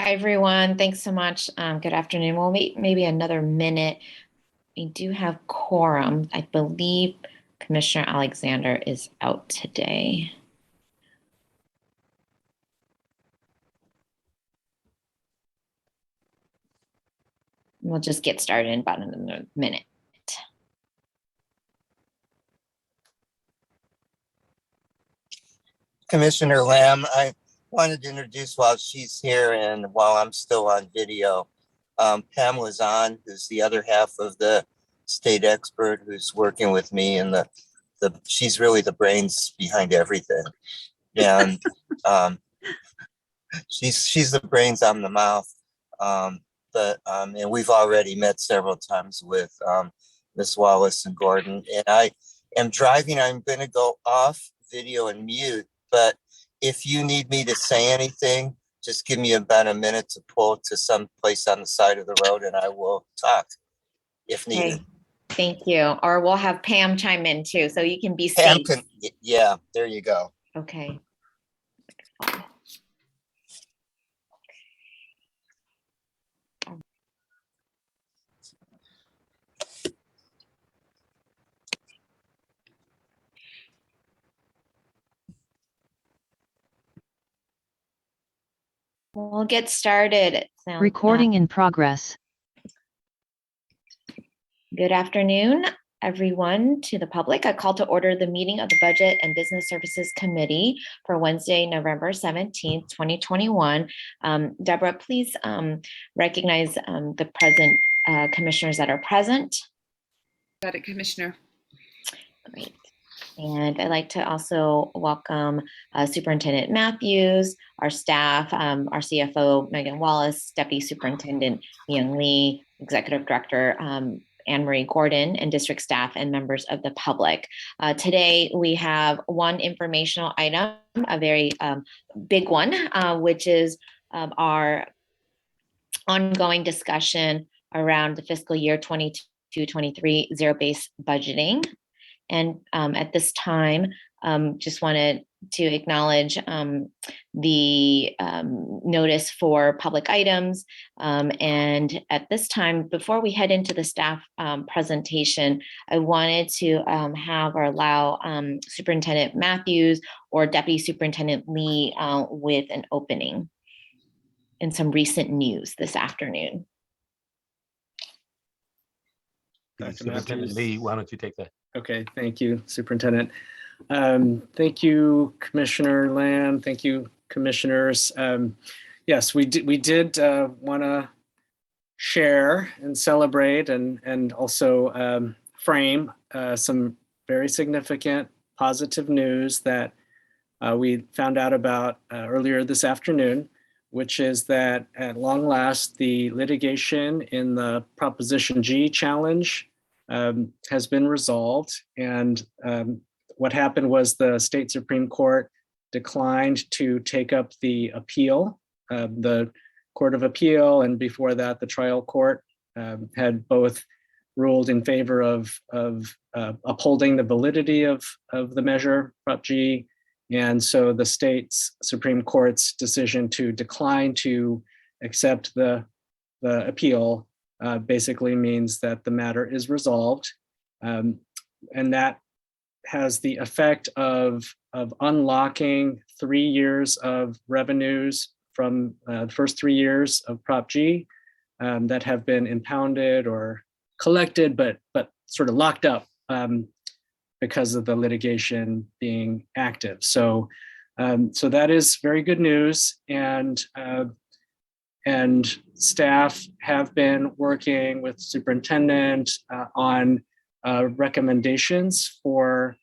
Hi, everyone. Thanks so much. Good afternoon. We'll wait maybe another minute. We do have quorum. I believe Commissioner Alexander is out today. We'll just get started in about another minute. Commissioner Lamb, I wanted to introduce while she's here and while I'm still on video, Pamela Zahn, who's the other half of the state expert who's working with me, and she's really the brains behind everything. And she's the brains, I'm the mouth. And we've already met several times with Ms. Wallace and Gordon. And I am driving. I'm going to go off video and mute. But if you need me to say anything, just give me about a minute to pull to some place on the side of the road and I will talk if needed. Okay. Thank you. Or we'll have Pam chime in too, so you can be Pam safe. Yeah, there you go. Okay. We'll get started. Recording in progress. Good afternoon, everyone, to the public. I call to order the meeting of the Budget and Business Services Committee for Wednesday, November 17th, 2021. Deborah, please recognize the present commissioners that are present. Got it, Commissioner. Great. And I'd like to also welcome Superintendent Matthews, our staff, our CFO, Megan Wallace, Deputy Superintendent Young Lee, Executive Director Anne-Marie Gordon, and district staff and members of the public. Today, we have one informational item, a very big one, which is our ongoing discussion around the fiscal year 22-23 zero-based budgeting. And at this time, just wanted to acknowledge the notice for public items. And at this time, before we head into the staff presentation, I wanted to have or allow Superintendent Matthews or Deputy Superintendent Lee with an opening and some recent news this afternoon. Superintendent Lee, why don't you take that? Okay, thank you, Superintendent. Thank you, Commissioner Lamb. Thank you, commissioners. Yes, we did want to share and celebrate and also frame some very significant positive news that we found out about earlier this afternoon, which is that at long last, the litigation in the Proposition G challenge has been resolved. And what happened was the state Supreme Court declined to take up the appeal. The Court of Appeal and before that, the trial court had both ruled in favor of upholding the validity of the measure, Prop G. And so the state's Supreme Court's decision to decline to accept the appeal basically means that the matter is resolved. And that has the effect of unlocking 3 years of revenues from the first 3 years of Prop G that have been impounded or collected, but sort of locked up because of the litigation being active. So that is very good news. And staff have been working with superintendent on recommendations for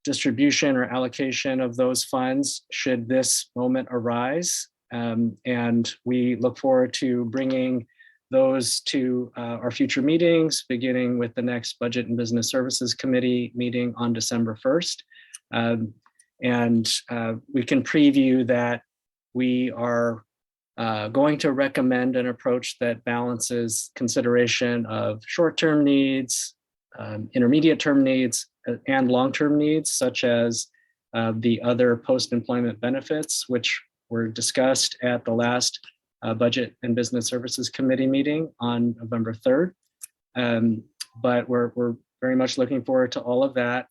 distribution or allocation of those funds should this moment arise. And we look forward to bringing those to our future meetings, beginning with the next Budget and Business Services Committee meeting on December 1st. And we can preview that we are going to recommend an approach that balances consideration of short-term needs, intermediate-term needs, and long-term needs, such as the other post-employment benefits, which were discussed at the last Budget and Business Services Committee meeting on November 3rd. But we're very much looking forward to all of that.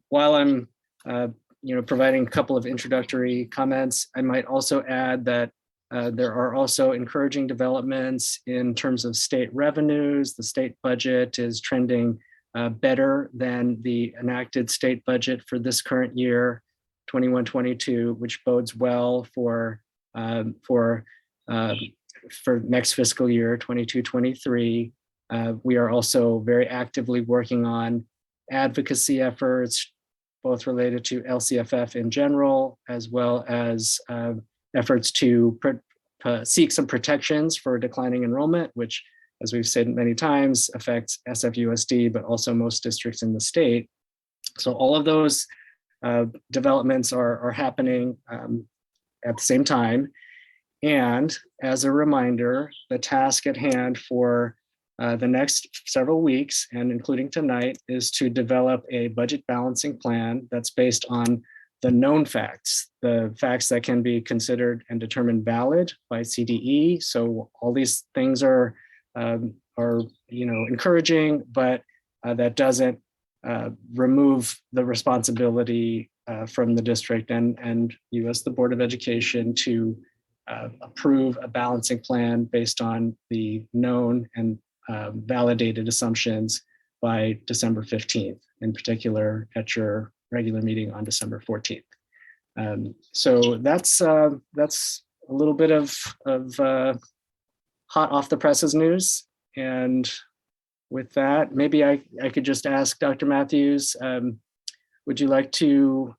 While I'm providing a couple of introductory comments, I might also add that there are also encouraging developments in terms of state revenues. The state budget is trending better than the enacted state budget for this current year, 21-22, which bodes well for next fiscal year, 22-23. We are also very actively working on advocacy efforts, both related to LCFF in general, as well as efforts to seek some protections for declining enrollment, which, as we've said many times, affects SFUSD, but also most districts in the state. So all of those developments are happening at the same time. And as a reminder, the task at hand for the next several weeks, and including tonight, is to develop a budget balancing plan that's based on the known facts, the facts that can be considered and determined valid by CDE. So all these things are encouraging, but that doesn't remove the responsibility from the district and you as the Board of Education to approve a balancing plan based on the known and validated assumptions by December 15th, in particular at your regular meeting on December 14th. So that's a little bit of hot off the presses news. And with that, maybe I could just ask Dr. Matthews, would you like to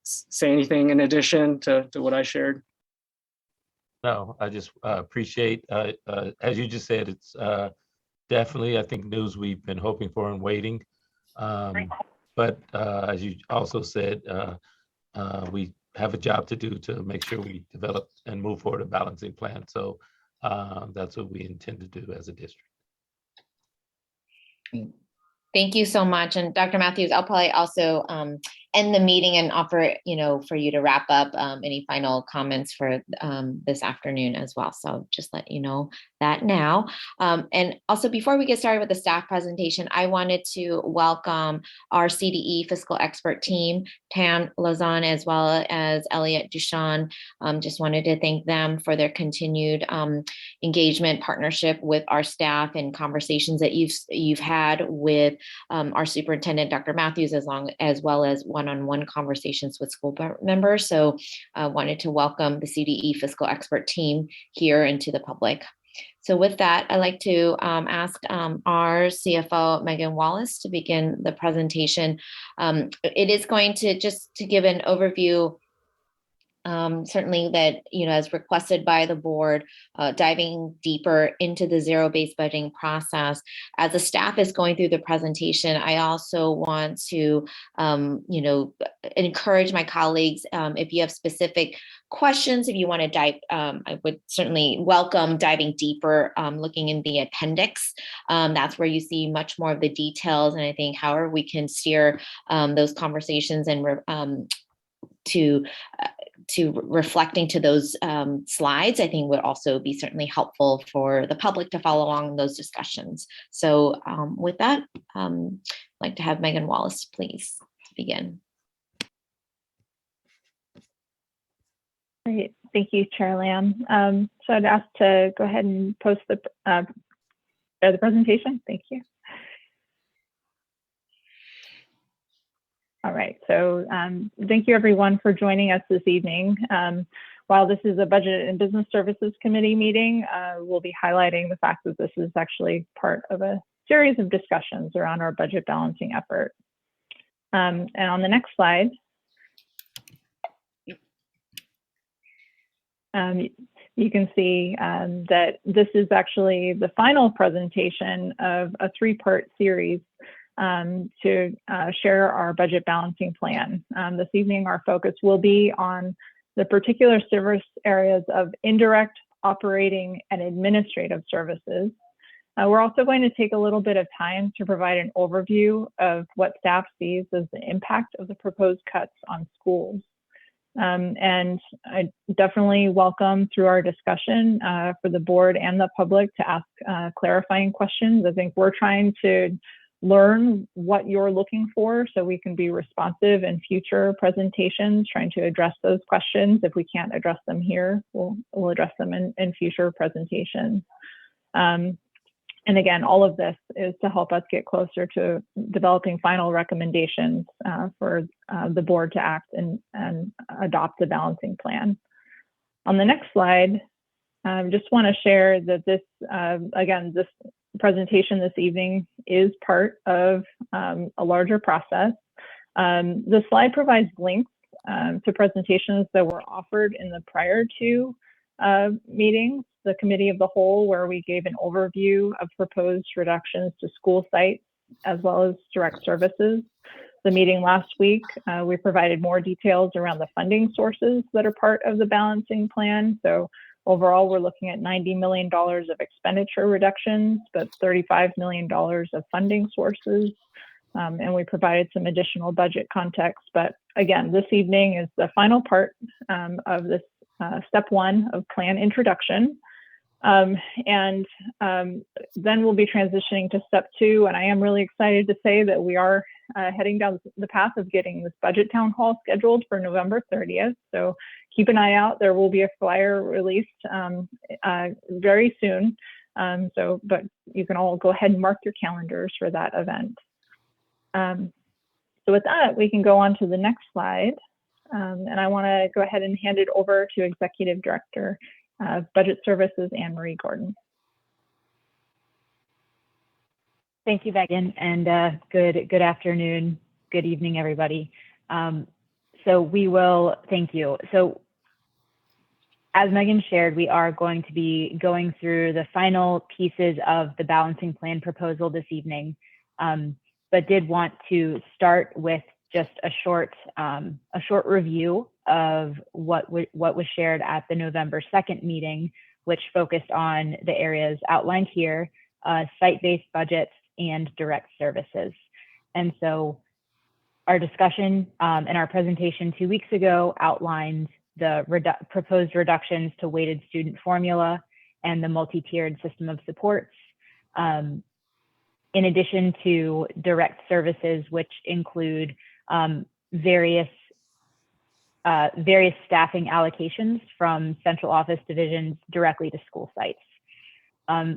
say anything in addition to what I shared? No, I just appreciate, as you just said, it's definitely, I think, news we've been hoping for and waiting. But as you also said, we have a job to do to make sure we develop and move forward a balancing plan. So that's what we intend to do as a district. Thank you so much. And Dr. Matthews, I'll probably also end the meeting and offer, for you to wrap up any final comments for this afternoon as well. So just let you know that now. And also, before we get started with the staff presentation, I wanted to welcome our CDE fiscal expert team, Tam Lozon, as well as Elliot Duchan. Just wanted to thank them for their continued engagement, partnership with our staff, and conversations that you've had with our superintendent, Dr. Matthews, as well as one-on-one conversations with school board members. So I wanted to welcome the CDE fiscal expert team here and to the public. So with that, I'd like to ask our CFO, Megan Wallace, to begin the presentation. It is going to just to give an overview, certainly that, as requested by the board, diving deeper into the zero-based budgeting process. As the staff is going through the presentation, I also want to, encourage my colleagues, if you have specific questions, if you want to dive, I would certainly welcome diving deeper, looking in the appendix. That's where you see much more of the details. And I think however we can steer those conversations and to reflecting to those slides, I think would also be certainly helpful for the public to follow along those discussions. So with that, I'd like to have Megan Wallace, please, to begin. Great, thank you, Chair Lamb. So I'd ask to go ahead and post the presentation. Thank you. All right, so thank you everyone for joining us this evening. While this is a Budget and Business Services Committee meeting, we'll be highlighting the fact that this is actually part of a series of discussions around our budget balancing effort. And on the next slide, you can see that this is actually the final presentation of a three-part series to share our budget balancing plan. This evening, our focus will be on the particular service areas of indirect, operating, and administrative services. We're also going to take a little bit of time to provide an overview of what staff sees as the impact of the proposed cuts on schools. And I definitely welcome through our discussion for the board and the public to ask clarifying questions. I think we're trying to learn what you're looking for so we can be responsive in future presentations, trying to address those questions. If we can't address them here, we'll address them in future presentations. And again, all of this is to help us get closer to developing final recommendations for the board to act and adopt the balancing plan. On the next slide, I just want to share that this, again, this presentation this evening is part of a larger process. The slide provides links to presentations that were offered in the prior two meetings, the committee of the whole, where we gave an overview of proposed reductions to school sites as well as direct services. The meeting last week, we provided more details around the funding sources that are part of the balancing plan. So overall, we're looking at $90 million of expenditure reductions, but $35 million of funding sources. And we provided some additional budget context. But again, this evening is the final part of this step one of plan introduction. Then we'll be transitioning to step two. And I am really excited to say that we are heading down the path of getting this budget town hall scheduled for November 30th. So keep an eye out. There will be a flyer released very soon. But you can all go ahead and mark your calendars for that event. So with that, we can go on to the next slide. And I want to go ahead and hand it over to Executive Director of Budget Services, Anne Marie Gordon. Thank you, Megan, and good afternoon, good evening, everybody. Thank you. So as Megan shared, we are going to be going through the final pieces of the balancing plan proposal this evening, but did want to start with just a short review of what was shared at the November 2nd meeting, which focused on the areas outlined here, site-based budgets and direct services. And so our discussion and our presentation 2 weeks ago outlined the proposed reductions to weighted student formula and the multi-tiered system of supports, in addition to direct services, which include various staffing allocations from central office divisions directly to school sites.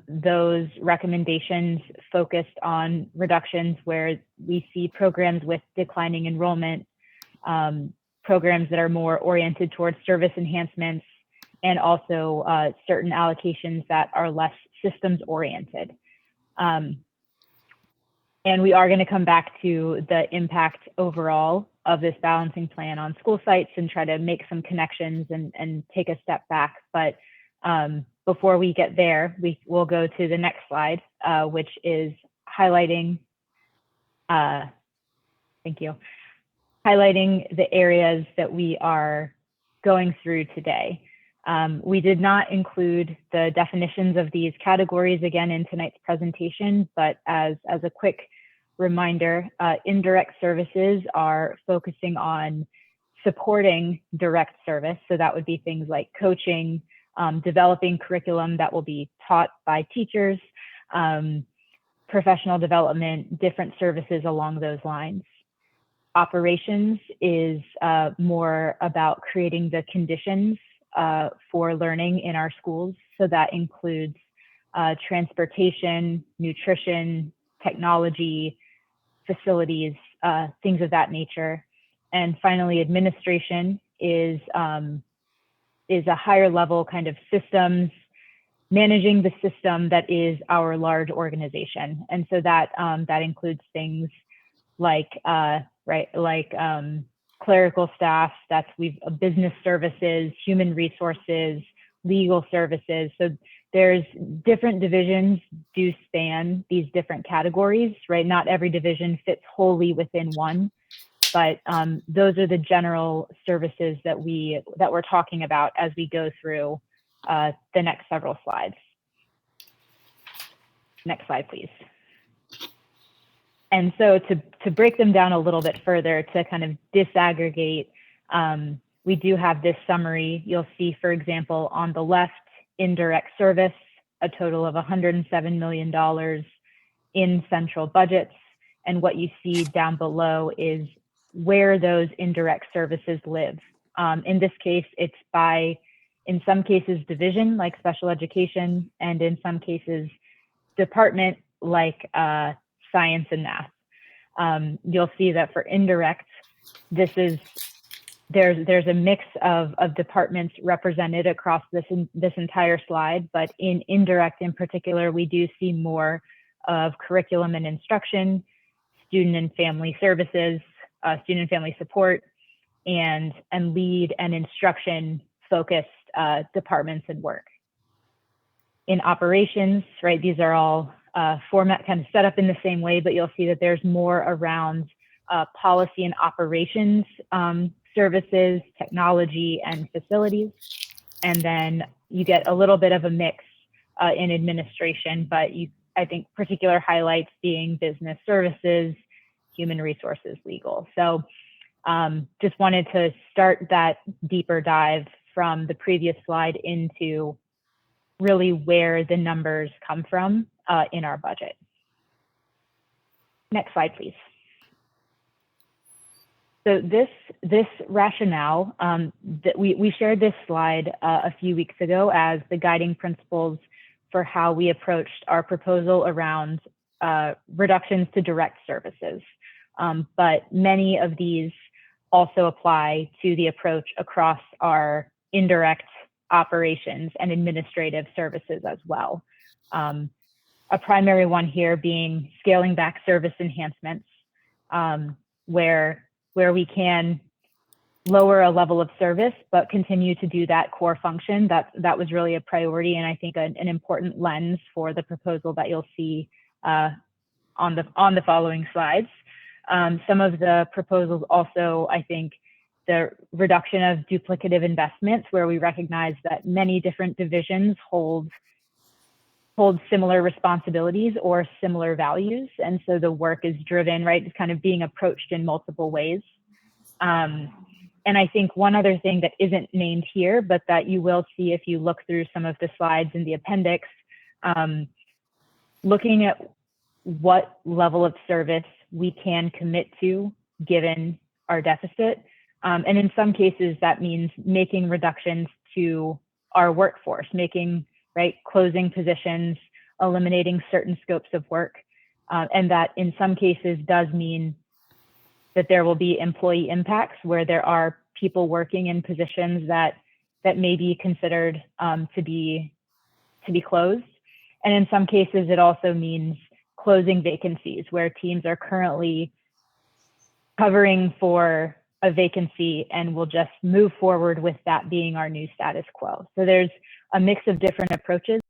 Those recommendations focused on reductions where we see programs with declining enrollment, programs that are more oriented towards service enhancements, and also certain allocations that are less systems oriented. And we are going to come back to the impact overall of this balancing plan on school sites and try to make some connections and take a step back. But before we get there, we will go to the next slide, which is highlighting, highlighting the areas that we are going through today. We did not include the definitions of these categories again in tonight's presentation, but as a quick reminder, indirect services are focusing on supporting direct service. So that would be things like coaching, developing curriculum that will be taught by teachers, professional development, different services along those lines. Operations is more about creating the conditions for learning in our schools. So that includes transportation, nutrition, technology, facilities, things of that nature. And finally, administration is a higher level kind of systems, managing the system that is our large organization. And so that that includes things like clerical staff, business services, human resources, legal services. So there's different divisions do span these different categories, right? Not every division fits wholly within one, but those are the general services that we're talking about as we go through the next several slides. Next slide, please. And so to break them down a little bit further, to kind of disaggregate we do have this summary. You'll see, for example, on the left, indirect service, a total of $107 million in central budgets. And what you see down below is where those indirect services live. In this case, it's by, in some cases, division, like special education, and in some cases, department, like science and math. You'll see that for indirect, there's a mix of departments represented across this entire slide, but in indirect in particular, we do see more of curriculum and instruction, student and family services, student and family support, and lead and instruction focused departments and work. In operations, right, these are all format kind of set up in the same way, but you'll see that there's more around policy and operations services, technology, and facilities. And then you get a little bit of a mix in administration, but I think particular highlights being business services, human resources, legal. So just wanted to start that deeper dive from the previous slide into really where the numbers come from in our budget. Next slide, please. So this rationale, that we shared this slide a few weeks ago as the guiding principles for how we approached our proposal around reductions to direct services. But many of these also apply to the approach across our indirect operations and administrative services as well. A primary one here being scaling back service enhancements, where we can lower a level of service, but continue to do that core function. That was really a priority, and I think an important lens for the proposal that you'll see on the following slides. Some of the proposals also, I think, the reduction of duplicative investments, where we recognize that many different divisions hold similar responsibilities or similar values. And so the work is driven, right, it's kind of being approached in multiple ways. And I think one other thing that isn't named here, but that you will see if you look through some of the slides in the appendix, looking at what level of service we can commit to given our deficit. And in some cases, that means making reductions to our workforce, closing positions, eliminating certain scopes of work. And that in some cases does mean that there will be employee impacts where there are people working in positions that may be considered to be closed. And in some cases, it also means closing vacancies where teams are currently covering for a vacancy and will just move forward with that being our new status quo. So there's a mix of different approaches,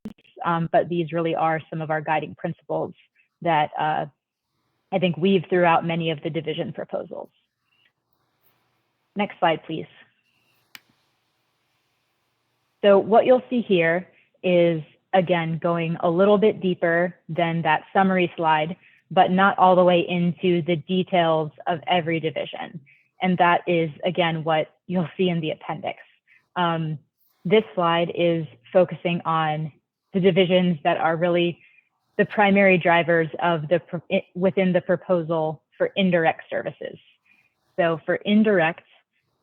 but these really are some of our guiding principles that I think weave throughout many of the division proposals. Next slide, please. So what you'll see here is, again, going a little bit deeper than that summary slide, but not all the way into the details of every division. And that is, again, what you'll see in the appendix. This slide is focusing on the divisions that are really the primary drivers of within the proposal for indirect services. So for indirect,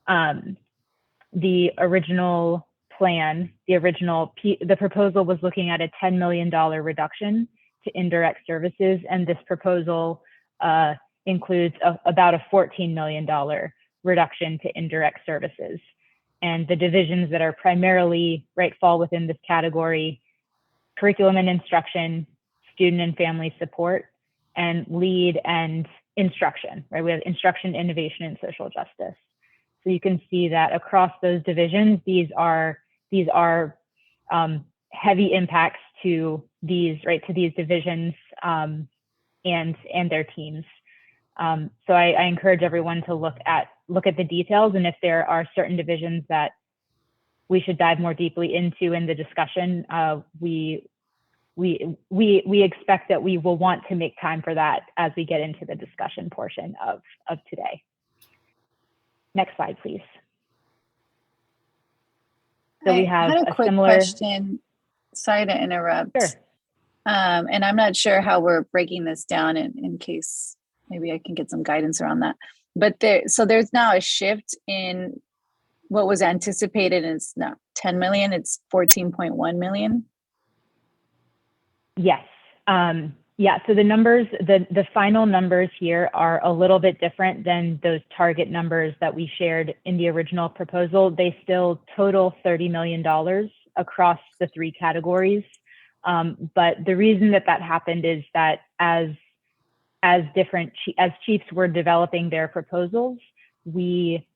the original plan, the proposal was looking at a $10 million reduction to indirect services, and this proposal includes about a $14 million reduction to indirect services. And the divisions that are primarily fall within this category: curriculum and instruction, student and family support, and lead and instruction, right? We have instruction, innovation, and social justice. So you can see that across those divisions, these are heavy impacts to these divisions and their teams. So I encourage everyone to look at the details, and if there are certain divisions that we should dive more deeply into in the discussion, we expect that we will want to make time for that as we get into the discussion portion of today. Next slide, please. So we I have had a a quick similar. question. Sorry to interrupt. Sure. And I'm not sure how we're breaking this down in case maybe I can get some guidance around that. But there's now a shift in what was anticipated, and it's not 10 million, it's 14.1 million. Yes. Yeah, so the numbers, the final numbers here are a little bit different than those target numbers that we shared in the original proposal. They still total $30 million across the 3 categories. But the reason that happened is that as chiefs were developing their proposals, we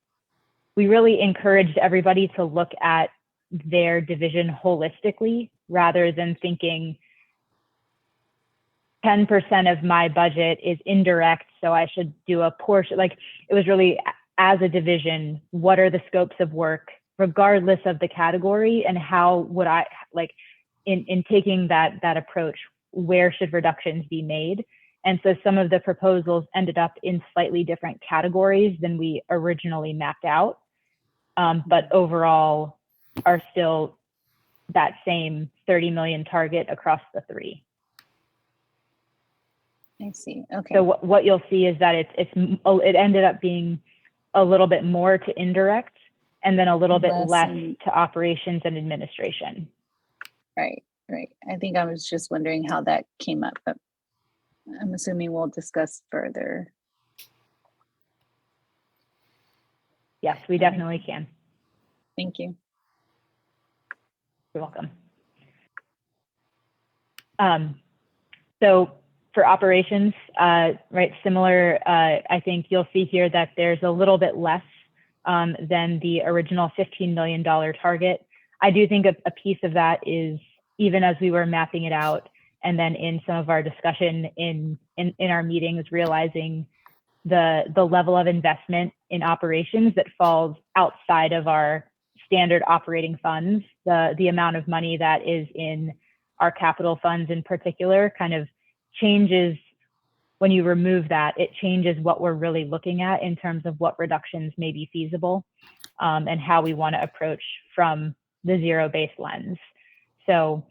really encouraged everybody to look at their division holistically rather than thinking 10% of my budget is indirect, so I should do a portion. Like, it was really, as a division, what are the scopes of work, regardless of the category, and how would I, like, in taking that approach, where should reductions be made? And so some of the proposals ended up in slightly different categories than we originally mapped out, but overall are still that same 30 million target across the 3. I see. Okay. So what you'll see is that it ended up being a little bit more to indirect, and then a little bit less to operations and administration. Right. I think I was just wondering how that came up, but I'm assuming we'll discuss further. Yes, we definitely can. Thank you. You're welcome. So for operations, right, similar, I think you'll see here that there's a little bit less than the original $15 million target. I do think a piece of that is, even as we were mapping it out, and then in some of our discussion in our meetings, realizing the level of investment in operations that falls outside of our standard operating funds, the amount of money that is in our capital funds in particular kind of changes. When you remove that, it changes what we're really looking at in terms of what reductions may be feasible, and how we want to approach from the zero-based lens. So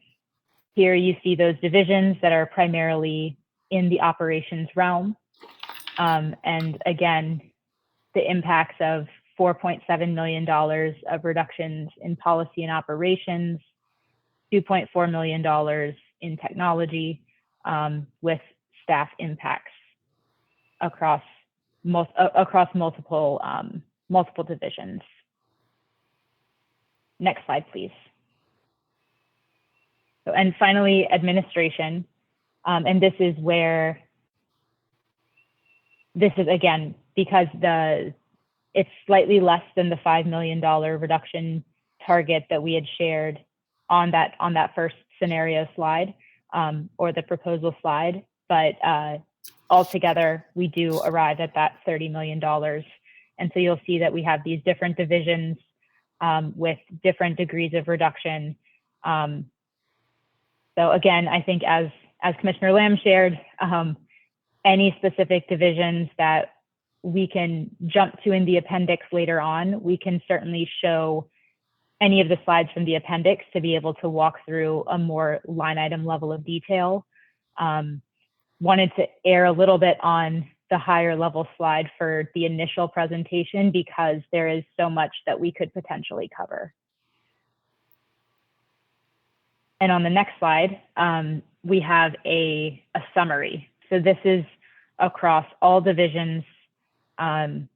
here you see those divisions that are primarily in the operations realm. And again, the impacts of $4.7 million of reductions in policy and operations, $2.4 million in technology, with staff impacts across multiple divisions. Next slide, please. So, and finally, administration. And this is where, this is again, because it's slightly less than the $5 million reduction target that we had shared on that first scenario slide, or the proposal slide. But altogether, we do arrive at that $30 million. And so you'll see that we have these different divisions with different degrees of reduction. So again, I think as Commissioner Lamb shared, any specific divisions that we can jump to in the appendix later on, we can certainly show any of the slides from the appendix to be able to walk through a more line item level of detail. Wanted to err a little bit on the higher level slide for the initial presentation because there is so much that we could potentially cover. And on the next slide, we have a summary. So this is across all divisions, right?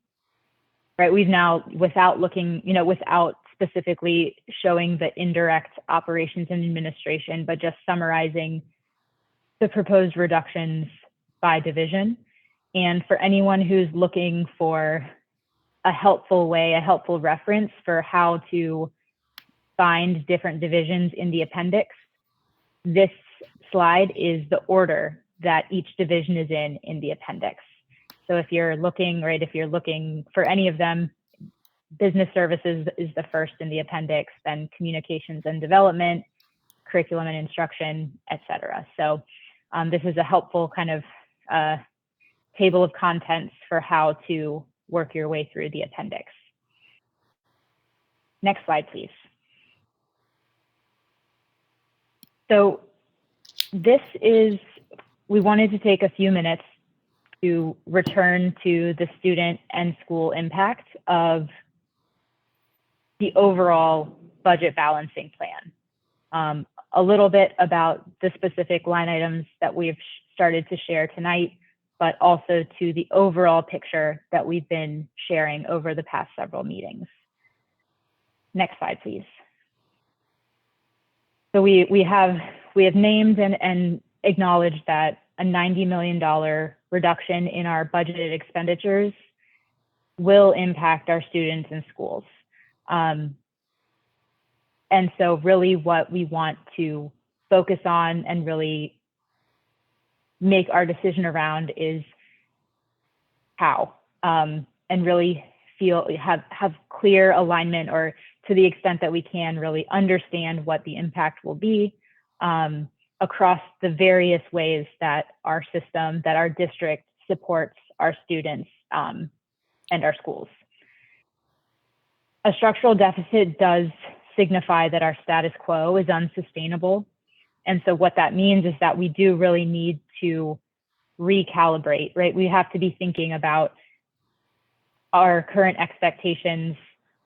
We've now, without looking, without specifically showing the indirect operations and administration, but just summarizing the proposed reductions by division. And for anyone who's looking for a helpful way, a helpful reference for how to find different divisions in the appendix, this slide is the order that each division is in the appendix. So if you're looking, right, if you're looking for any of them, business services is the first in the appendix, then communications and development, curriculum and instruction, etc. So this is a helpful kind of table of contents for how to work your way through the appendix. Next slide, please. So we wanted to take a few minutes to return to the student and school impact of the overall budget balancing plan. A little bit about the specific line items that we've started to share tonight, but also to the overall picture that we've been sharing over the past several meetings. Next slide, please. So we have named and acknowledged that a $90 million reduction in our budgeted expenditures will impact our students and schools. And so really what we want to focus on and really make our decision around is how, and really have clear alignment, or to the extent that we can really understand what the impact will be across the various ways that our system, that our district supports our students and our schools. A structural deficit does signify that our status quo is unsustainable. And so what that means is that we do really need to recalibrate, right? We have to be thinking about our current expectations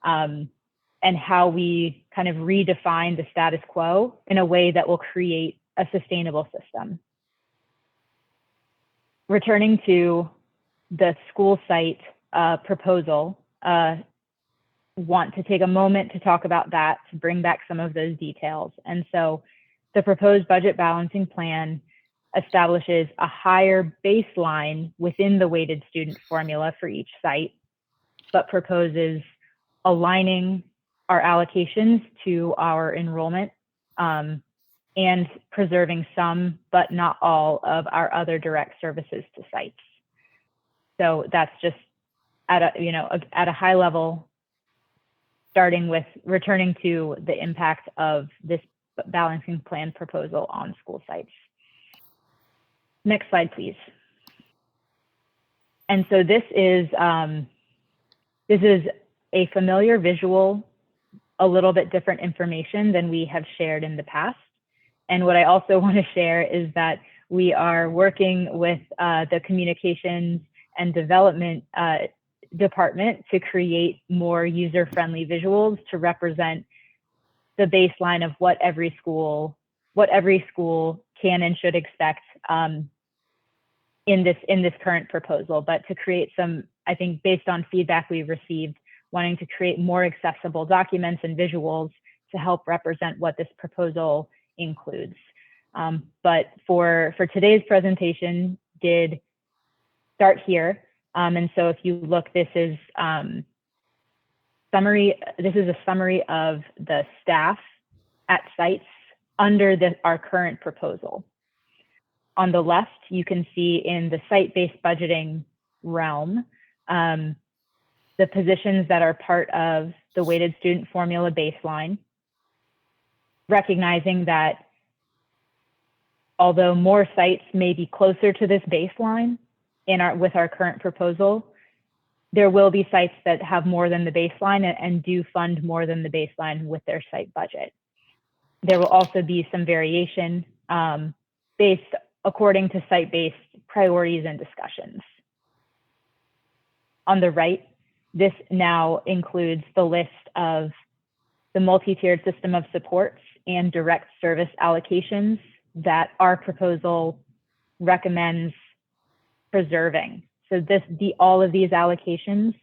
and how we kind of redefine the status quo in a way that will create a sustainable system. Returning to the school site proposal, want to take a moment to talk about that, to bring back some of those details. And so the proposed budget balancing plan establishes a higher baseline within the weighted student formula for each site, but proposes aligning our allocations to our enrollment and preserving some, but not all, of our other direct services to sites. So that's just at a high level, starting with returning to the impact of this balancing plan proposal on school sites. Next slide, please. And so this is a familiar visual, a little bit different information than we have shared in the past. And what I also want to share is that we are working with the communications and development department to create more user-friendly visuals to represent the baseline of what every school can and should expect in this current proposal, but to create some, I think, based on feedback we've received, wanting to create more accessible documents and visuals to help represent what this proposal includes. But for today's presentation, did start here. And so if you look, this is a summary of the staff at sites under our current proposal. On the left, you can see in the site-based budgeting realm, the positions that are part of the weighted student formula baseline, recognizing that although more sites may be closer to this baseline with our current proposal, there will be sites that have more than the baseline and do fund more than the baseline with their site budget. There will also be some variation based according to site-based priorities and discussions. On the right, this now includes the list of the multi-tiered system of supports and direct service allocations that our proposal recommends preserving. So all of these allocations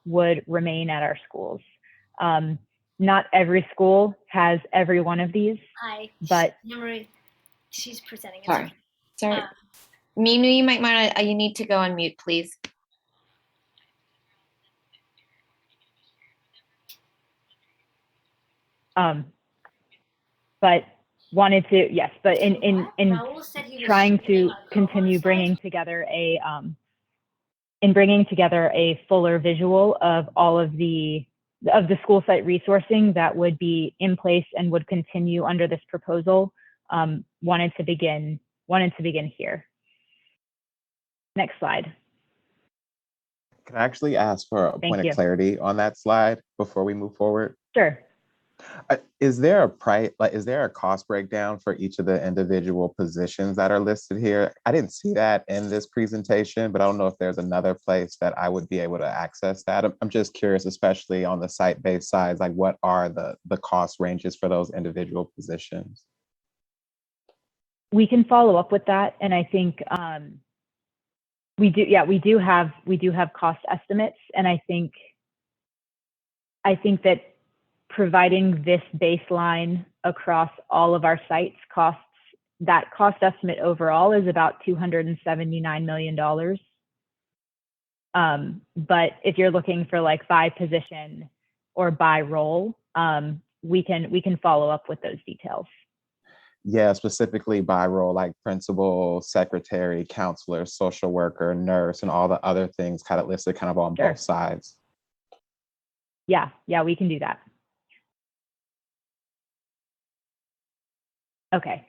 would remain at our schools. Not every school has every one of these. Hi, but she's presenting. Sorry. Minu, you might want to, you need to go on mute, please. But wanted to, yes, but in trying to continue bringing together a fuller visual of all of the school site resourcing that would be in place and would continue under this proposal, wanted to begin here. Next slide. Can I actually ask for a point of clarity on that slide before we move forward? Sure. Is there a price, like, is there a cost breakdown for each of the individual positions that are listed here? I didn't see that in this presentation, but I don't know if there's another place that I would be able to access that. I'm just curious, especially on the site-based side, like what are the cost ranges for those individual positions? We can follow up with that, and I think we do. Yeah, we do have cost estimates, and I think that providing this baseline across all of our sites costs, that cost estimate overall is about $279 million. But if you're looking for like by position or by role, we can follow up with those details. Yeah, specifically by role, like principal, secretary, counselor, social worker, nurse, and all the other things kind of listed kind of on Sure. both sides. Yeah, we can do that. Okay,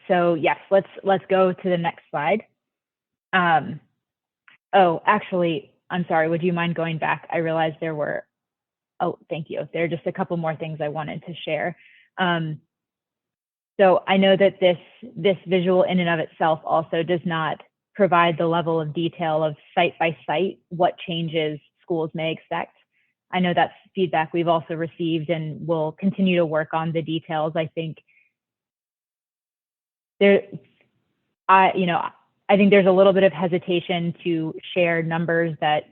so yes, let's go to the next slide. Oh, actually, I'm sorry, would you mind going back? I realized there were, oh, thank you. There are just a couple more things I wanted to share. So I know that this visual in and of itself also does not provide the level of detail of site by site, what changes schools may expect. I know that's feedback we've also received, and we'll continue to work on the details. I think I think there's a little bit of hesitation to share numbers that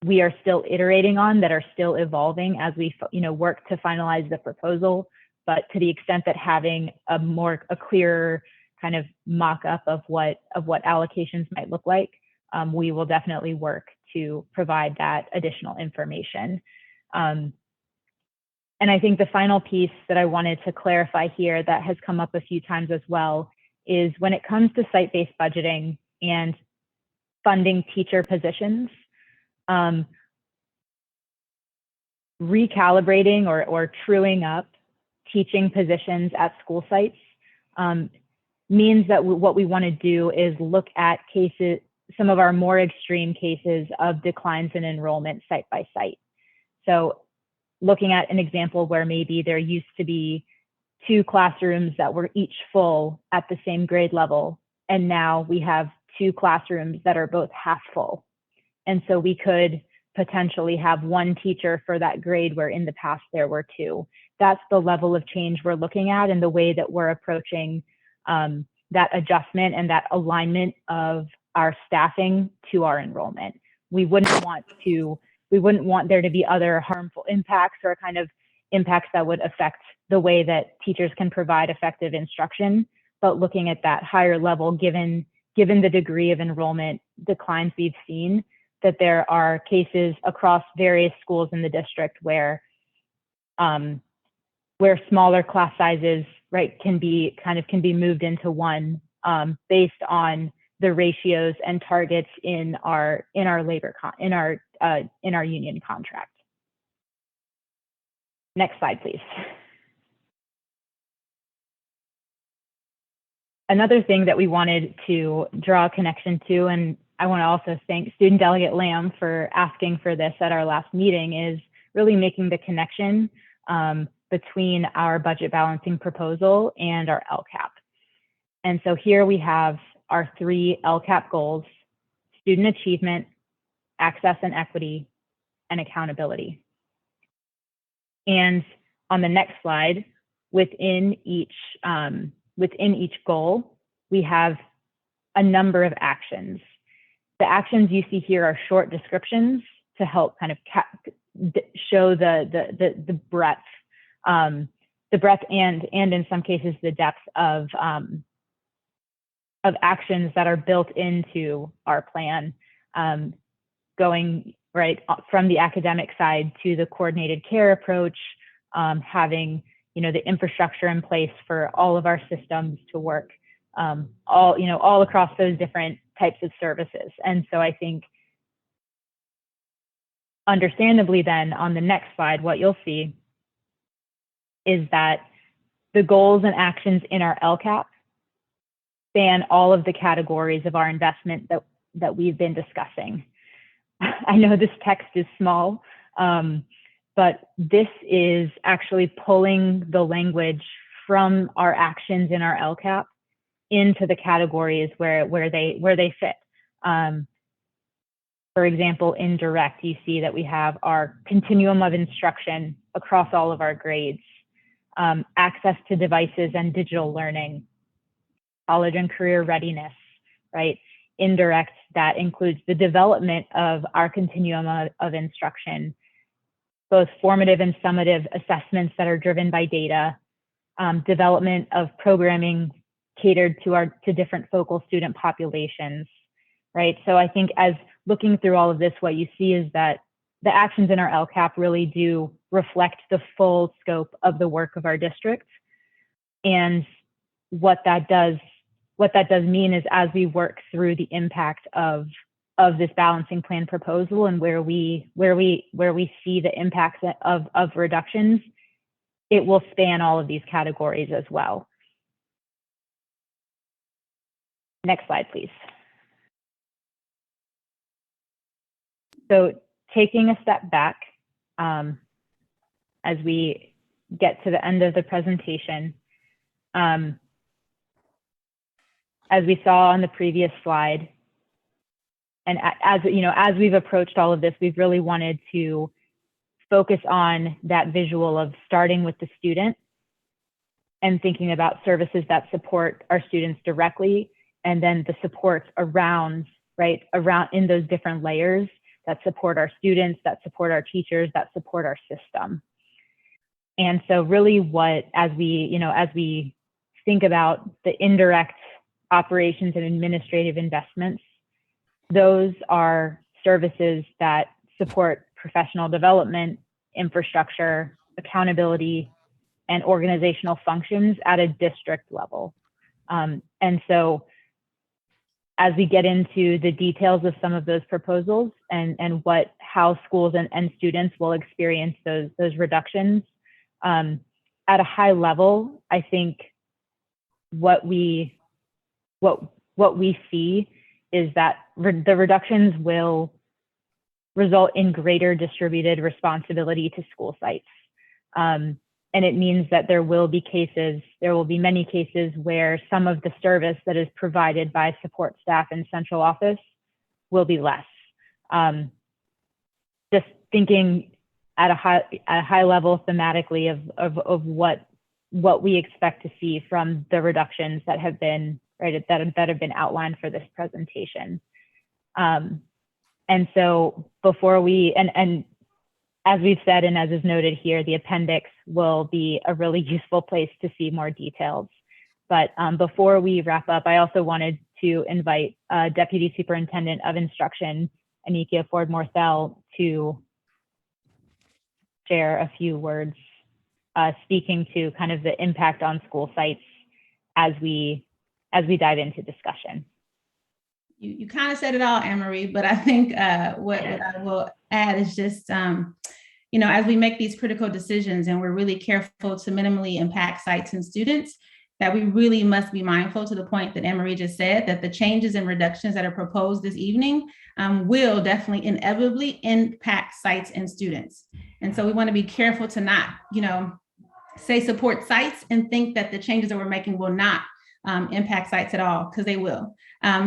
we are still iterating on, that are still evolving as we work to finalize the proposal. But to the extent that having a clearer kind of mock-up of what allocations might look like, we will definitely work to provide that additional information. And I think the final piece that I wanted to clarify here that has come up a few times as well is when it comes to site-based budgeting and funding teacher positions, recalibrating or truing up teaching positions at school sites means that what we want to do is look at cases, some of our more extreme cases of declines in enrollment site by site. So looking at an example where maybe there used to be 2 classrooms that were each full at the same grade level, and now we have 2 classrooms that are both half full. And so we could potentially have 1 teacher for that grade where in the past there were 2. That's the level of change we're looking at and the way that we're approaching that adjustment and that alignment of our staffing to our enrollment. We wouldn't want there to be other harmful impacts or kind of impacts that would affect the way that teachers can provide effective instruction, but looking at that higher level, given the degree of enrollment declines we've seen, that there are cases across various schools in the district where smaller class sizes, right, can be moved into 1 based on the ratios and targets in our union contract. Next slide, please. Another thing that we wanted to draw a connection to, and I want to also thank Student Delegate Lamb for asking for this at our last meeting, is really making the connection between our budget balancing proposal and our LCAP. And so here we have our 3 LCAP goals: student achievement, access and equity, and accountability. And on the next slide, within each goal, we have a number of actions. The actions you see here are short descriptions to help kind of show the breadth, and in some cases the depth of actions that are built into our plan, going right from the academic side to the coordinated care approach, having the infrastructure in place for all of our systems to work, all across those different types of services. And so I think, understandably then, on the next slide, what you'll see is that the goals and actions in our LCAP span all of the categories of our investment that we've been discussing. I know this text is small, but but this is actually pulling the language from our actions in our LCAP into the categories where they fit. For example, indirect, you see that we have our continuum of instruction across all of our grades, access to devices and digital learning, college and career readiness, right? Indirect, that includes the development of our continuum of instruction, both formative and summative assessments that are driven by data, development of programming catered to different focal student populations, right? So I think as looking through all of this, what you see is that the actions in our LCAP really do reflect the full scope of the work of our district. And what that does mean is, as we work through the impact of this balancing plan proposal and where we see the impacts of reductions, it will span all of these categories as well. Next slide, please. So taking a step back, as we get to the end of the presentation, as we saw on the previous slide, and as we've approached all of this, we've really wanted to focus on that visual of starting with the student and thinking about services that support our students directly, and then the supports around in those different layers that support our students, that support our teachers, that support our system. And so really as we think about the indirect operations and administrative investments, those are services that support professional development, infrastructure, accountability, and organizational functions at a district level. And so as we get into the details of some of those proposals and how schools and students will experience those reductions, at a high level, I think what we see is that the reductions will result in greater distributed responsibility to school sites. And it means that there will be many cases where some of the service that is provided by support staff in central office will be less. Just thinking at a high level thematically of what we expect to see from the reductions that have been outlined for this presentation. And so before and as we've said, and as is noted here, the appendix will be a really useful place to see more details. But before we wrap up, I also wanted to invite Deputy Superintendent of Instruction, Anikia Ford-Morthell, to share a few words speaking to kind of the impact on school sites as we dive into discussion. You kind of said it all, Anne-Marie, but I think what I will add is just, as we make these critical decisions and we're really careful to minimally impact sites and students, that we really must be mindful, to the point that Anne-Marie just said, that the changes and reductions that are proposed this evening will definitely inevitably impact sites and students. And so we want to be careful to not, say support sites and think that the changes that we're making will not impact sites at all, because they will.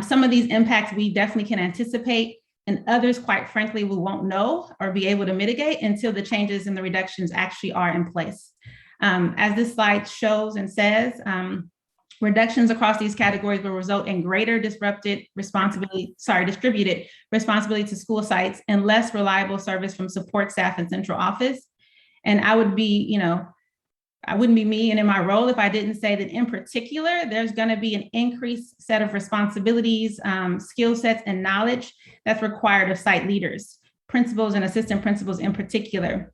Some of these impacts we definitely can anticipate, and others, quite frankly, we won't know or be able to mitigate until the changes and the reductions actually are in place. As this slide shows and says, reductions across these categories will result in greater distributed responsibility to school sites and less reliable service from support staff and central office. And I would be, I wouldn't be me and in my role if I didn't say that in particular, there's going to be an increased set of responsibilities, skill sets, and knowledge that's required of site leaders, principals and assistant principals in particular.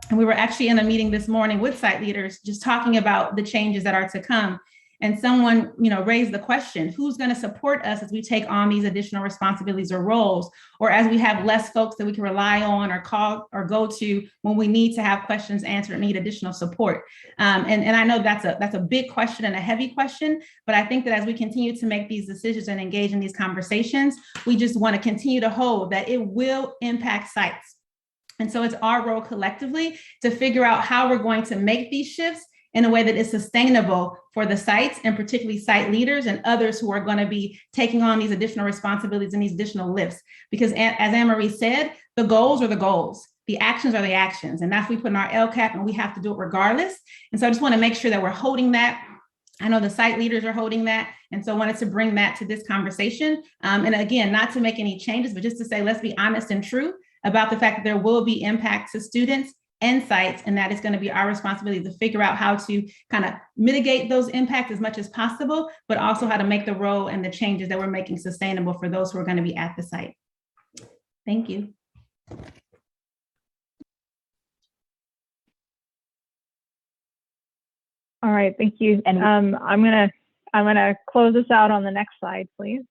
And we were actually in a meeting this morning with site leaders just talking about the changes that are to come. And someone, raised the question, who's going to support us as we take on these additional responsibilities or roles, or as we have less folks that we can rely on or call or go to when we need to have questions answered or need additional support. And I know that's a big question and a heavy question, but I think that as we continue to make these decisions and engage in these conversations, we just want to continue to hold that it will impact sites. And so it's our role collectively to figure out how we're going to make these shifts in a way that is sustainable for the sites, and particularly site leaders and others who are going to be taking on these additional responsibilities and these additional lifts. Because as Anne-Marie said, the goals are the goals. The actions are the actions. And that's what we put in our LCAP, and we have to do it regardless. And so I just want to make sure that we're holding that. I know the site leaders are holding that. And so I wanted to bring that to this conversation. And again, not to make any changes, but just to say, let's be honest and true about the fact that there will be impact to students and sites, and that is going to be our responsibility to figure out how to kind of mitigate those impacts as much as possible, but also how to make the role and the changes that we're making sustainable for those who are going to be at the site. Thank you. All right, thank you. And I'm gonna close us out on the next slide, please.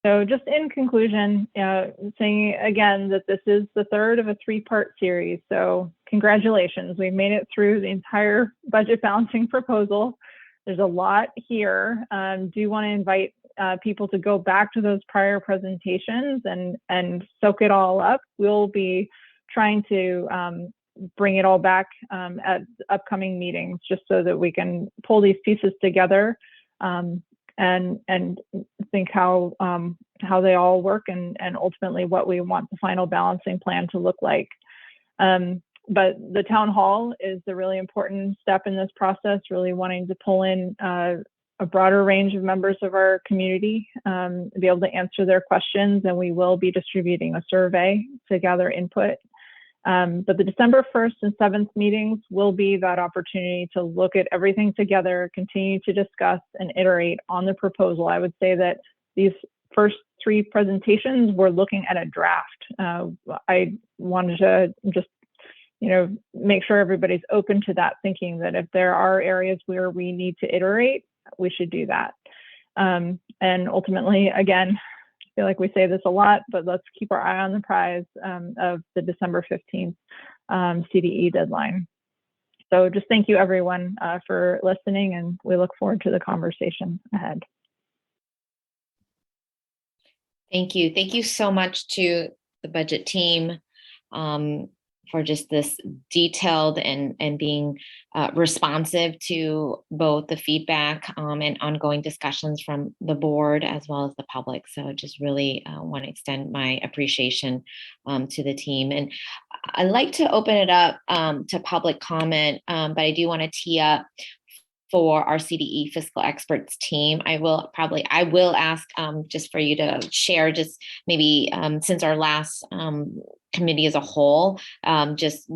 So just in conclusion, saying again that this is the third of a three-part series. So congratulations, we've made it through the entire budget balancing proposal. There's a lot here. Do want to invite people to go back to those prior presentations and soak it all up. We'll be trying to bring it all back at upcoming meetings, just so that we can pull these pieces together and think how they all work and ultimately what we want the final balancing plan to look like. But the town hall is the really important step in this process, really wanting to pull in a broader range of members of our community, be able to answer their questions, and we will be distributing a survey to gather input. But the December 1st and 7th meetings will be that opportunity to look at everything together, continue to discuss and iterate on the proposal. I would say that these first three presentations, we're looking at a draft. I wanted to just, make sure everybody's open to that, thinking that if there are areas where we need to iterate, we should do that. And ultimately, again, I feel like we say this a lot, but let's keep our eye on the prize of the December 15th CDE deadline. So just thank you everyone for listening, and we look forward to the conversation ahead. Thank you. Thank you so much to the budget team for just this detailed and being responsive to both the feedback and ongoing discussions from the board as well as the public. So just really want to extend my appreciation to the team. And I'd like to open it up to public comment, but I do want to tee up for our CDE fiscal experts team. I will ask just for you to share just maybe since our last committee as a whole, just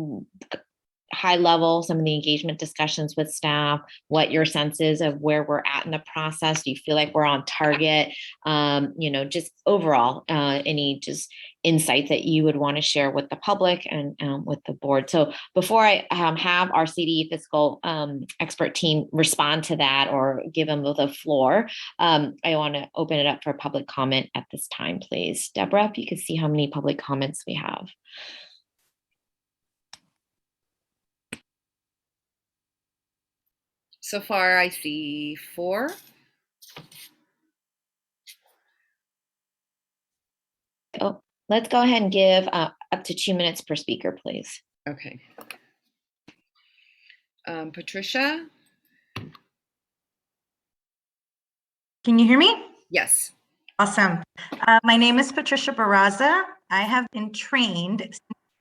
high level, some of the engagement discussions with staff, what your sense is of where we're at in the process. Do you feel like we're on target? Just overall, any just insight that you would want to share with the public and with the board. So before I have our CDE fiscal expert team respond to that or give them the floor, I want to open it up for public comment at this time, please. Deborah, if you could see how many public comments we have. So far, I see 4. Oh, let's go ahead and give up to 2 minutes per speaker, please. Okay. Patricia? Can you hear me? Yes. Awesome. My name is Patricia Barraza. I have been trained since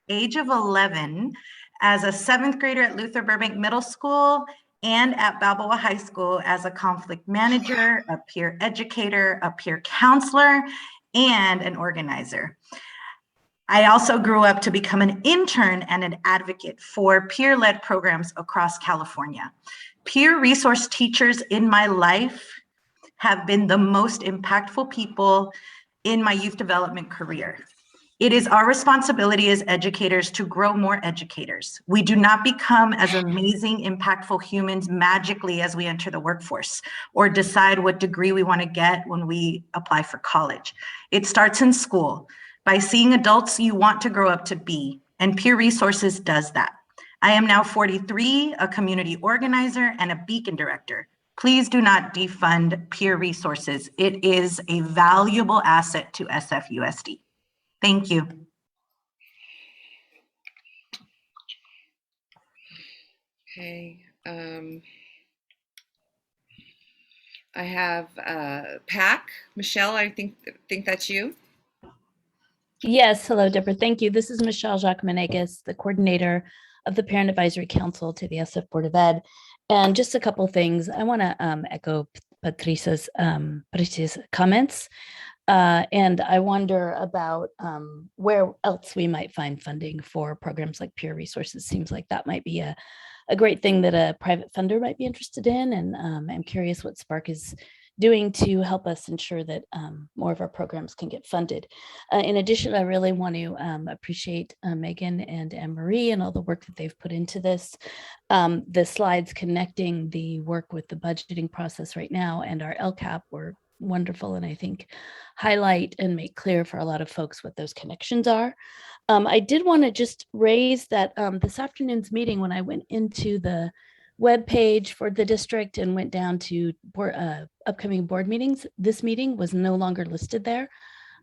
the age of 11 as a 7th grader at Luther Burbank Middle School and at Balboa High School as a conflict manager, a peer educator, a peer counselor, and an organizer. I also grew up to become an intern and an advocate for peer-led programs across California. Peer resource teachers in my life have been the most impactful people in my youth development career. It is our responsibility as educators to grow more educators. We do not become as amazing, impactful humans magically as we enter the workforce or decide what degree we want to get when we apply for college. It starts in school by seeing adults you want to grow up to be, and Peer Resources does that. I am now 43, a community organizer and a beacon director. Please do not defund peer resources. It is a valuable asset to SFUSD. Thank you. Okay. I have PAC. Michelle, I think that's you. Yes, hello, Deborah. Thank you. This is Michelle Jacques, the coordinator of the Parent Advisory Council to the SF Board of Ed. And just a couple things. I want to echo Patricia's comments. And I wonder about where else we might find funding for programs like peer resources. Seems like that might be a great thing that a private funder might be interested in. And I'm curious what Spark is doing to help us ensure that more of our programs can get funded. In addition, I really want to appreciate Megan and Anne-Marie and all the work that they've put into this. The slides connecting the work with the budgeting process right now and our LCAP were wonderful, and I think highlight and make clear for a lot of folks what those connections are. I did want to just raise that this afternoon's meeting, when I went into the web page for the district and went down to upcoming board meetings, this meeting was no longer listed there.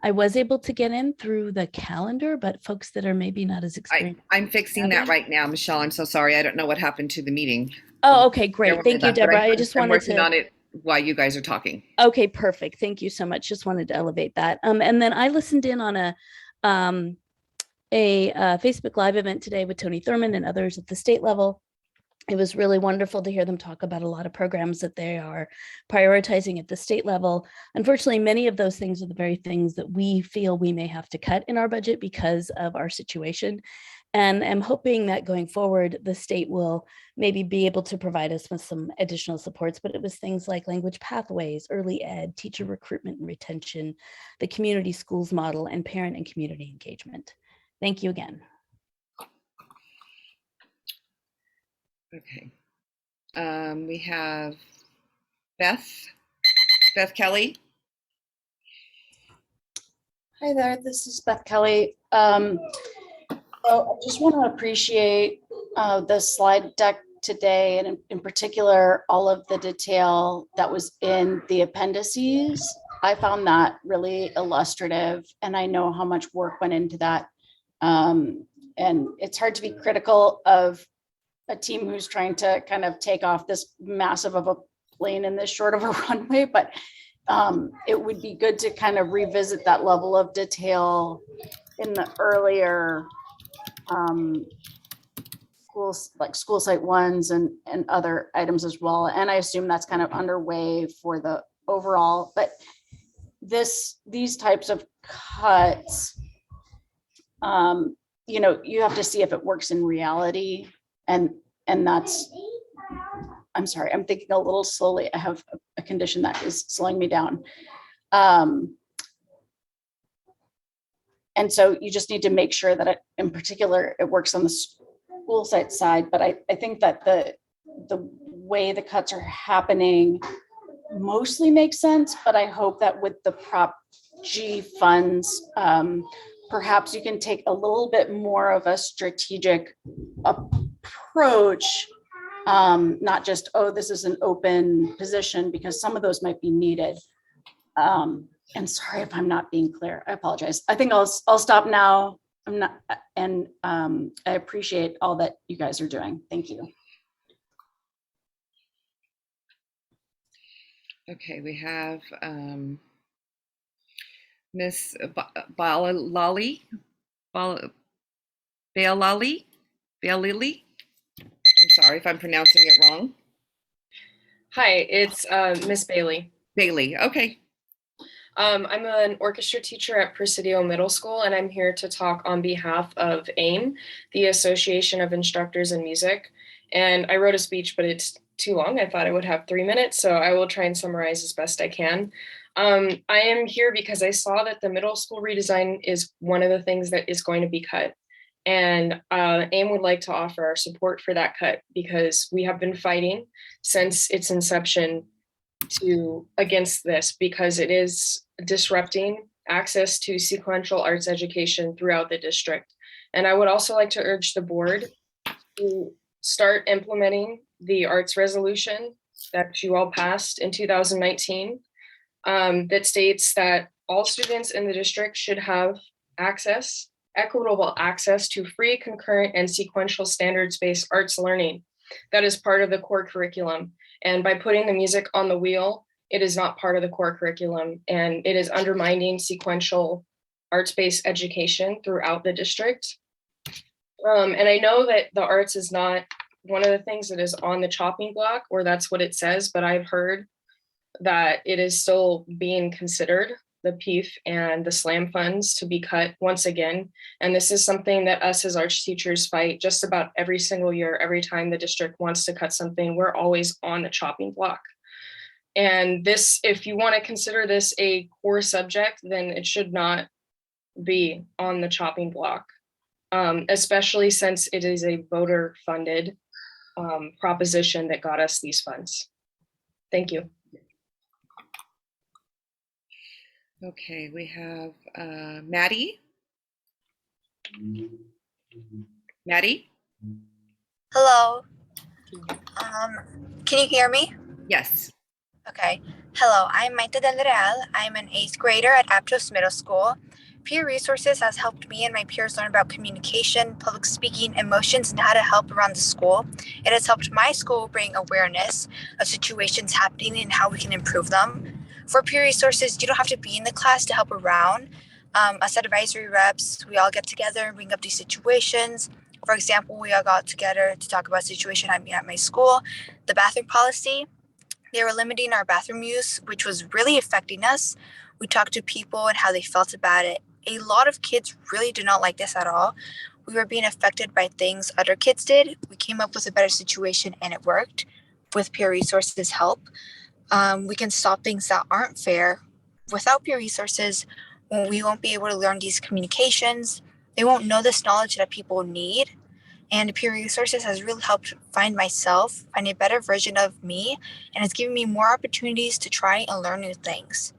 I was able to get in through the calendar, but folks that are maybe not as experienced. I'm fixing that right now, Michelle. I'm so sorry. I don't know what happened to the meeting. Oh, okay, great. Thank you, Deborah. I just wanted working on it while you guys are talking. Okay, perfect. Thank you so much. Just wanted to elevate that. And then I listened in on a Facebook Live event today with Tony Thurman and others at the state level. It was really wonderful to hear them talk about a lot of programs that they are prioritizing at the state level. Unfortunately, many of those things are the very things that we feel we may have to cut in our budget because of our situation. And I'm hoping that going forward, the state will maybe be able to provide us with some additional supports, but it was things like language pathways, early ed, teacher recruitment and retention, the community schools model, and parent and community engagement. Thank you again. Okay. We have Beth Kelly. Hi there, this is Beth Kelly. I just want to appreciate the slide deck today, and in particular, all of the detail that was in the appendices. I found that really illustrative, and I know how much work went into that. And it's hard to be critical of a team who's trying to kind of take off this massive of a plane in this short of a runway, but it would be good to kind of revisit that level of detail in the earlier schools, like school site ones and other items as well. And I assume that's kind of underway for the overall, but these types of cuts, you know, you have to see if it works in reality. And that's, I'm sorry, I'm thinking a little slowly. I have a condition that is slowing me down. And so you just need to make sure that in particular, it works on the school site side. But I think that the way the cuts are happening mostly makes sense, but I hope that with the Prop G funds, perhaps you can take a little bit more of a strategic approach, not just, oh, this is an open position, because some of those might be needed. And sorry if I'm not being clear, I apologize. I think I'll stop now. I'm not, and I appreciate all that you guys are doing. Thank you. Okay, we have Miss Bailali. I'm sorry if I'm pronouncing it wrong. Hi, it's Miss Bailey. Bailey, okay. I'm an orchestra teacher at Presidio Middle School, and I'm here to talk on behalf of AIM, the Association of Instructors in Music. And I wrote a speech, but it's too long. I thought I would have 3 minutes, so I will try and summarize as best I can. I am here because I saw that the middle school redesign is one of the things that is going to be cut. And AIM would like to offer our support for that cut, because we have been fighting since its inception against this, because it is disrupting access to sequential arts education throughout the district. And I would also like to urge the board to start implementing the arts resolution that you all passed in 2019 that states that all students in the district should have equitable access to free, concurrent, and sequential standards-based arts learning. That is part of the core curriculum. And by putting the music on the wheel, it is not part of the core curriculum, and it is undermining sequential arts-based education throughout the district. And I know that the arts is not one of the things that is on the chopping block, or that's what it says, but I've heard that it is still being considered, the PEEF and the SLAM funds, to be cut once again. And this is something that us as arts teachers fight just about every single year. Every time the district wants to cut something, we're always on the chopping block. And this, if you want to consider this a core subject, then it should not be on the chopping block, especially since it is a voter funded proposition that got us these funds. Thank you. Okay, we have Maddie. Maddie? Hello. Can you hear me? Yes. Okay. Hello, I'm Maite Del Real. I'm an 8th grader at Aptos Middle School. Peer Resources has helped me and my peers learn about communication, public speaking, emotions, and how to help around the school. It has helped my school bring awareness of situations happening and how we can improve them. For Peer Resources, you don't have to be in the class to help around. Us advisory reps, we all get together and bring up these situations. For example, we all got together to talk about a situation happening at my school, the bathroom policy. They were limiting our bathroom use, which was really affecting us. We talked to people and how they felt about it. A lot of kids really did not like this at all. We were being affected by things other kids did. We came up with a better situation and it worked with Peer Resources help. We can stop things that aren't fair. Without Peer Resources, we won't be able to learn these communications. They won't know this knowledge that people need. And Peer Resources has really helped find myself, find a better version of me, and has given me more opportunities to try and learn new things.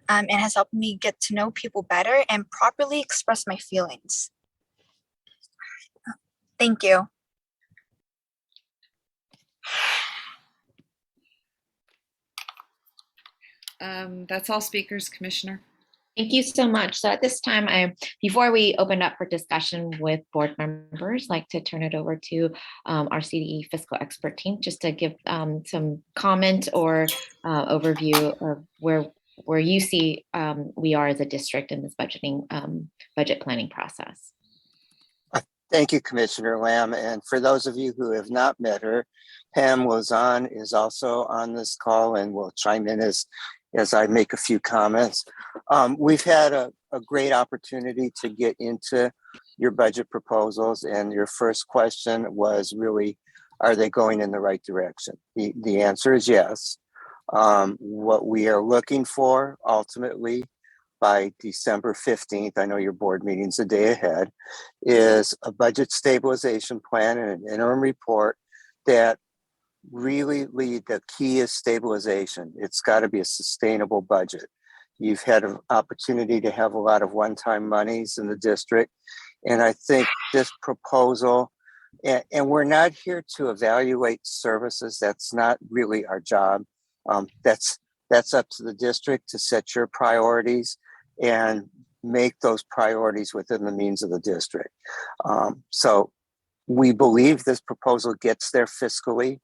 And has helped me get to know people better and properly express my feelings. Thank you. That's all speakers, Commissioner. Thank you so much. So at this time, before we open up for discussion with board members, I'd like to turn it over to our CDE fiscal expert team just to give some comment or overview of where you see we are as a district in this budget planning process. Thank you, Commissioner Lamb. And for those of you who have not met her, Pam Lozon is also on this call and will chime in as I make a few comments. We've had a great opportunity to get into your budget proposals, and your first question was really, are they going in the right direction? The answer is yes. What we are looking for ultimately by December 15th, I know your board meeting's a day ahead, is a budget stabilization plan and an interim report that really lead. The key is stabilization. It's got to be a sustainable budget. You've had an opportunity to have a lot of one-time monies in the district. And I think this proposal, and we're not here to evaluate services. That's not really our job. That's up to the district to set your priorities and make those priorities within the means of the district. So we believe this proposal gets there fiscally.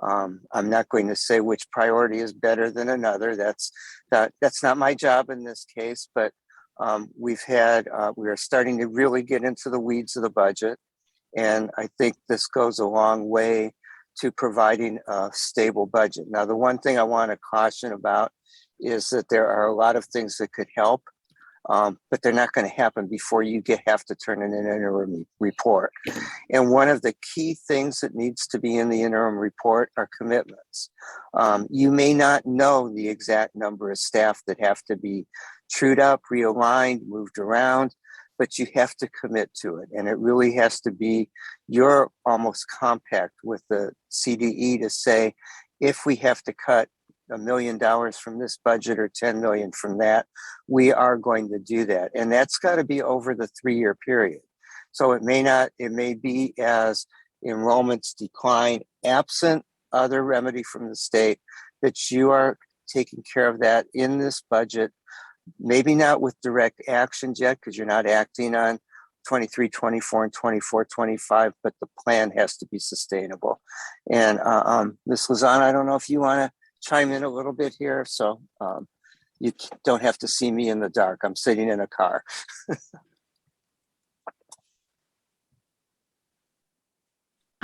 I'm not going to say which priority is better than another. That's not my job in this case, but we are starting to really get into the weeds of the budget. And I think this goes a long way to providing a stable budget. Now, the one thing I want to caution about is that there are a lot of things that could help, but they're not going to happen before you have to turn in an interim report. And one of the key things that needs to be in the interim report are commitments. You may not know the exact number of staff that have to be trued up, realigned, moved around, but you have to commit to it. And it really has to be your almost compact with the CDE to say, if we have to cut $1 million from this budget or 10 million from that, we are going to do that. And that's got to be over the 3-year period. So it may be as enrollments decline absent other remedy from the state, that you are taking care of that in this budget. Maybe not with direct actions yet, because you're not acting on 23, 24, and 24, 25, but the plan has to be sustainable. And Ms. Lozano, I don't know if you want to chime in a little bit here. So you don't have to see me in the dark. I'm sitting in a car.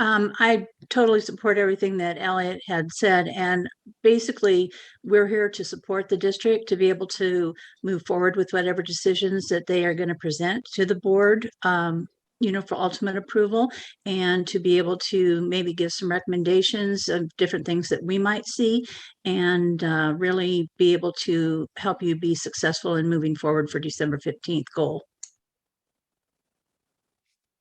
I totally support everything that Elliot had said. And basically, we're here to support the district to be able to move forward with whatever decisions that they are going to present to the board, for ultimate approval, and to be able to maybe give some recommendations of different things that we might see, and really be able to help you be successful in moving forward for December 15th goal.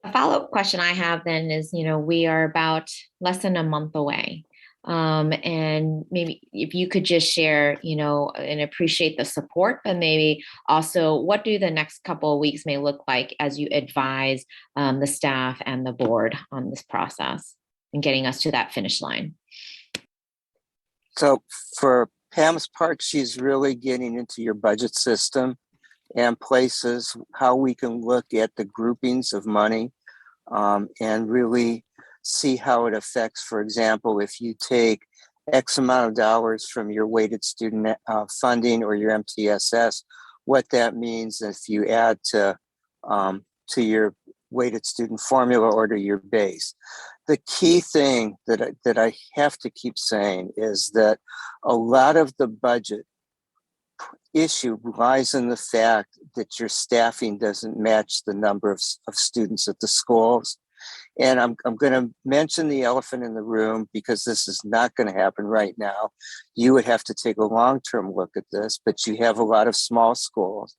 A follow-up question I have then is, we are about less than a month away. And maybe if you could just share, and appreciate the support, but maybe also what do the next couple of weeks may look like as you advise the staff and the board on this process and getting us to that finish line. So for Pam's part, she's really getting into your budget system and places how we can look at the groupings of money and really see how it affects. For example, if you take X amount of dollars from your weighted student funding or your MTSS, what that means if you add to your weighted student formula or to your base. The key thing that I have to keep saying is that a lot of the budget issue lies in the fact that your staffing doesn't match the number of students at the schools. And I'm going to mention the elephant in the room because this is not going to happen right now. You would have to take a long-term look at this, but you have a lot of small schools.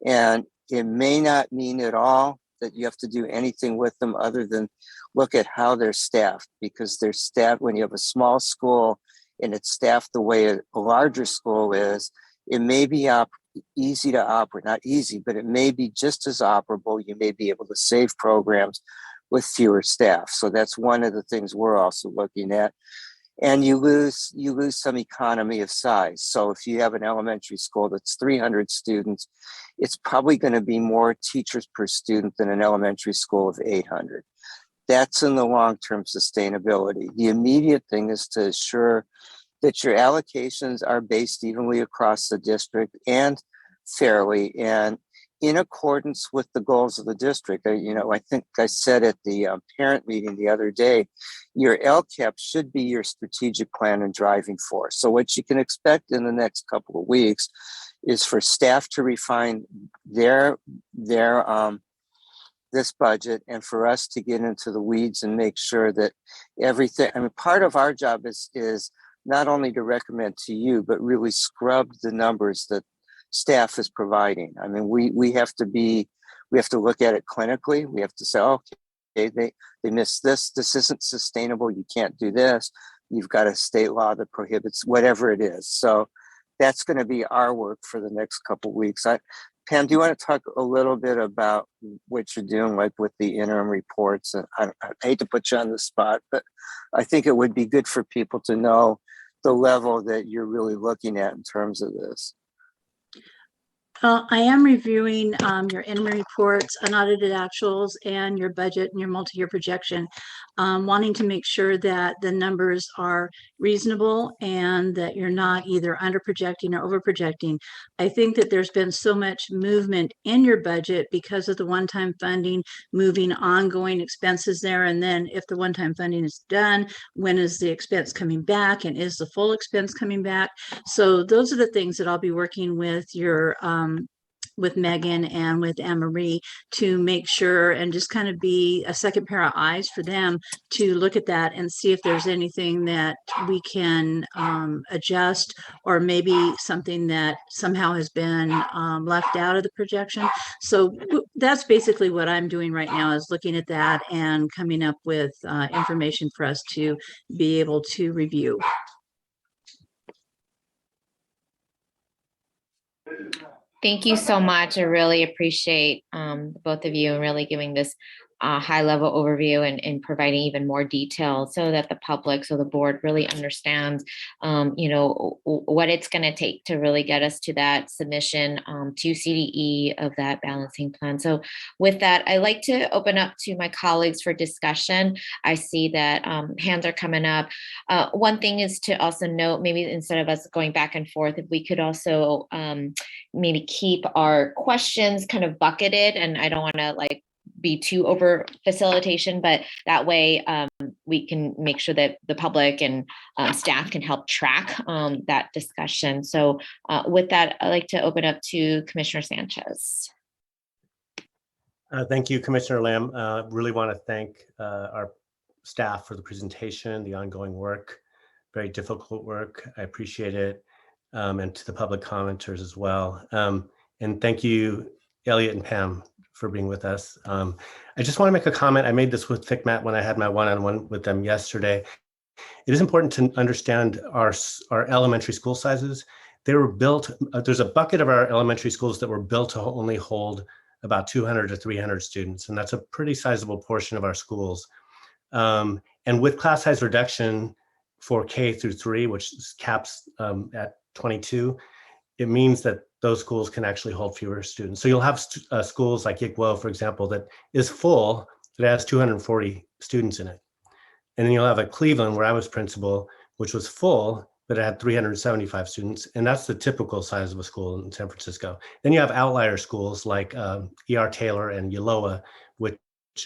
And it may not mean at all that you have to do anything with them other than look at how they're staffed, because they're staffed when you have a small school and it's staffed the way a larger school is. It may be easy to operate, not easy, but it may be just as operable. You may be able to save programs with fewer staff. So that's one of the things we're also looking at. And you lose some economy of size. So if you have an elementary school that's 300 students, it's probably going to be more teachers per student than an elementary school of 800. That's in the long-term sustainability. The immediate thing is to ensure that your allocations are based evenly across the district and fairly and in accordance with the goals of the district. I think I said at the parent meeting the other day, your LCAP should be your strategic plan and driving force. So what you can expect in the next couple of weeks is for staff to refine their this budget, and for us to get into the weeds and make sure that everything, part of our job is not only to recommend to you, but really scrub the numbers that staff is providing. We have to look at it clinically. We have to say, okay, they missed this. This isn't sustainable. You can't do this. You've got a state law that prohibits whatever it is. So that's going to be our work for the next couple of weeks. Pam, do you want to talk a little bit about what you're doing, like with the interim reports? And I hate to put you on the spot, but I think it would be good for people to know the level that you're really looking at in terms of this. I am reviewing your interim reports, unaudited actuals, and your budget and your multi-year projection, wanting to make sure that the numbers are reasonable and that you're not either under projecting or over projecting. I think that there's been so much movement in your budget because of the one-time funding, moving ongoing expenses there. And then if the one-time funding is done, when is the expense coming back, and is the full expense coming back? So those are the things that I'll be working with your with Megan and with Anne-Marie to make sure, and just kind of be a second pair of eyes for them to look at that and see if there's anything that we can adjust, or maybe something that somehow has been left out of the projection. So that's basically what I'm doing right now, is looking at that and coming up with information for us to be able to review. Thank you so much. I really appreciate both of you really giving this high level overview and providing even more detail so that the public, so the board really understands, what it's going to take to really get us to that submission to CDE of that balancing plan. So with that, I like to open up to my colleagues for discussion. I see that hands are coming up. One thing is to also note, maybe instead of us going back and forth, if we could also maybe keep our questions kind of bucketed, and I don't want to be too over facilitation, but that way we can make sure that the public and staff can help track that discussion. So with that, I'd like to open up to Commissioner Sanchez. Thank you, Commissioner Lamb. Really want to thank our staff for the presentation, the ongoing work, very difficult work. I appreciate it. And to the public commenters as well. And thank you, Elliot and Pam, for being with us. I just want to make a comment. I made this with FICMAT when I had my one-on-one with them yesterday. It is important to understand our elementary school sizes. They were built, there's a bucket of our elementary schools that were built to only hold about 200 to 300 students, and that's a pretty sizable portion of our schools. And with class size reduction for K through 3, which caps at 22, it means that those schools can actually hold fewer students. So you'll have schools like Yickwo, for example, that is full, that has 240 students in it. And then you'll have a Cleveland, where I was principal, which was full, but it had 375 students. And that's the typical size of a school in San Francisco. Then you have outlier schools like E.R. Taylor and Yoloa, which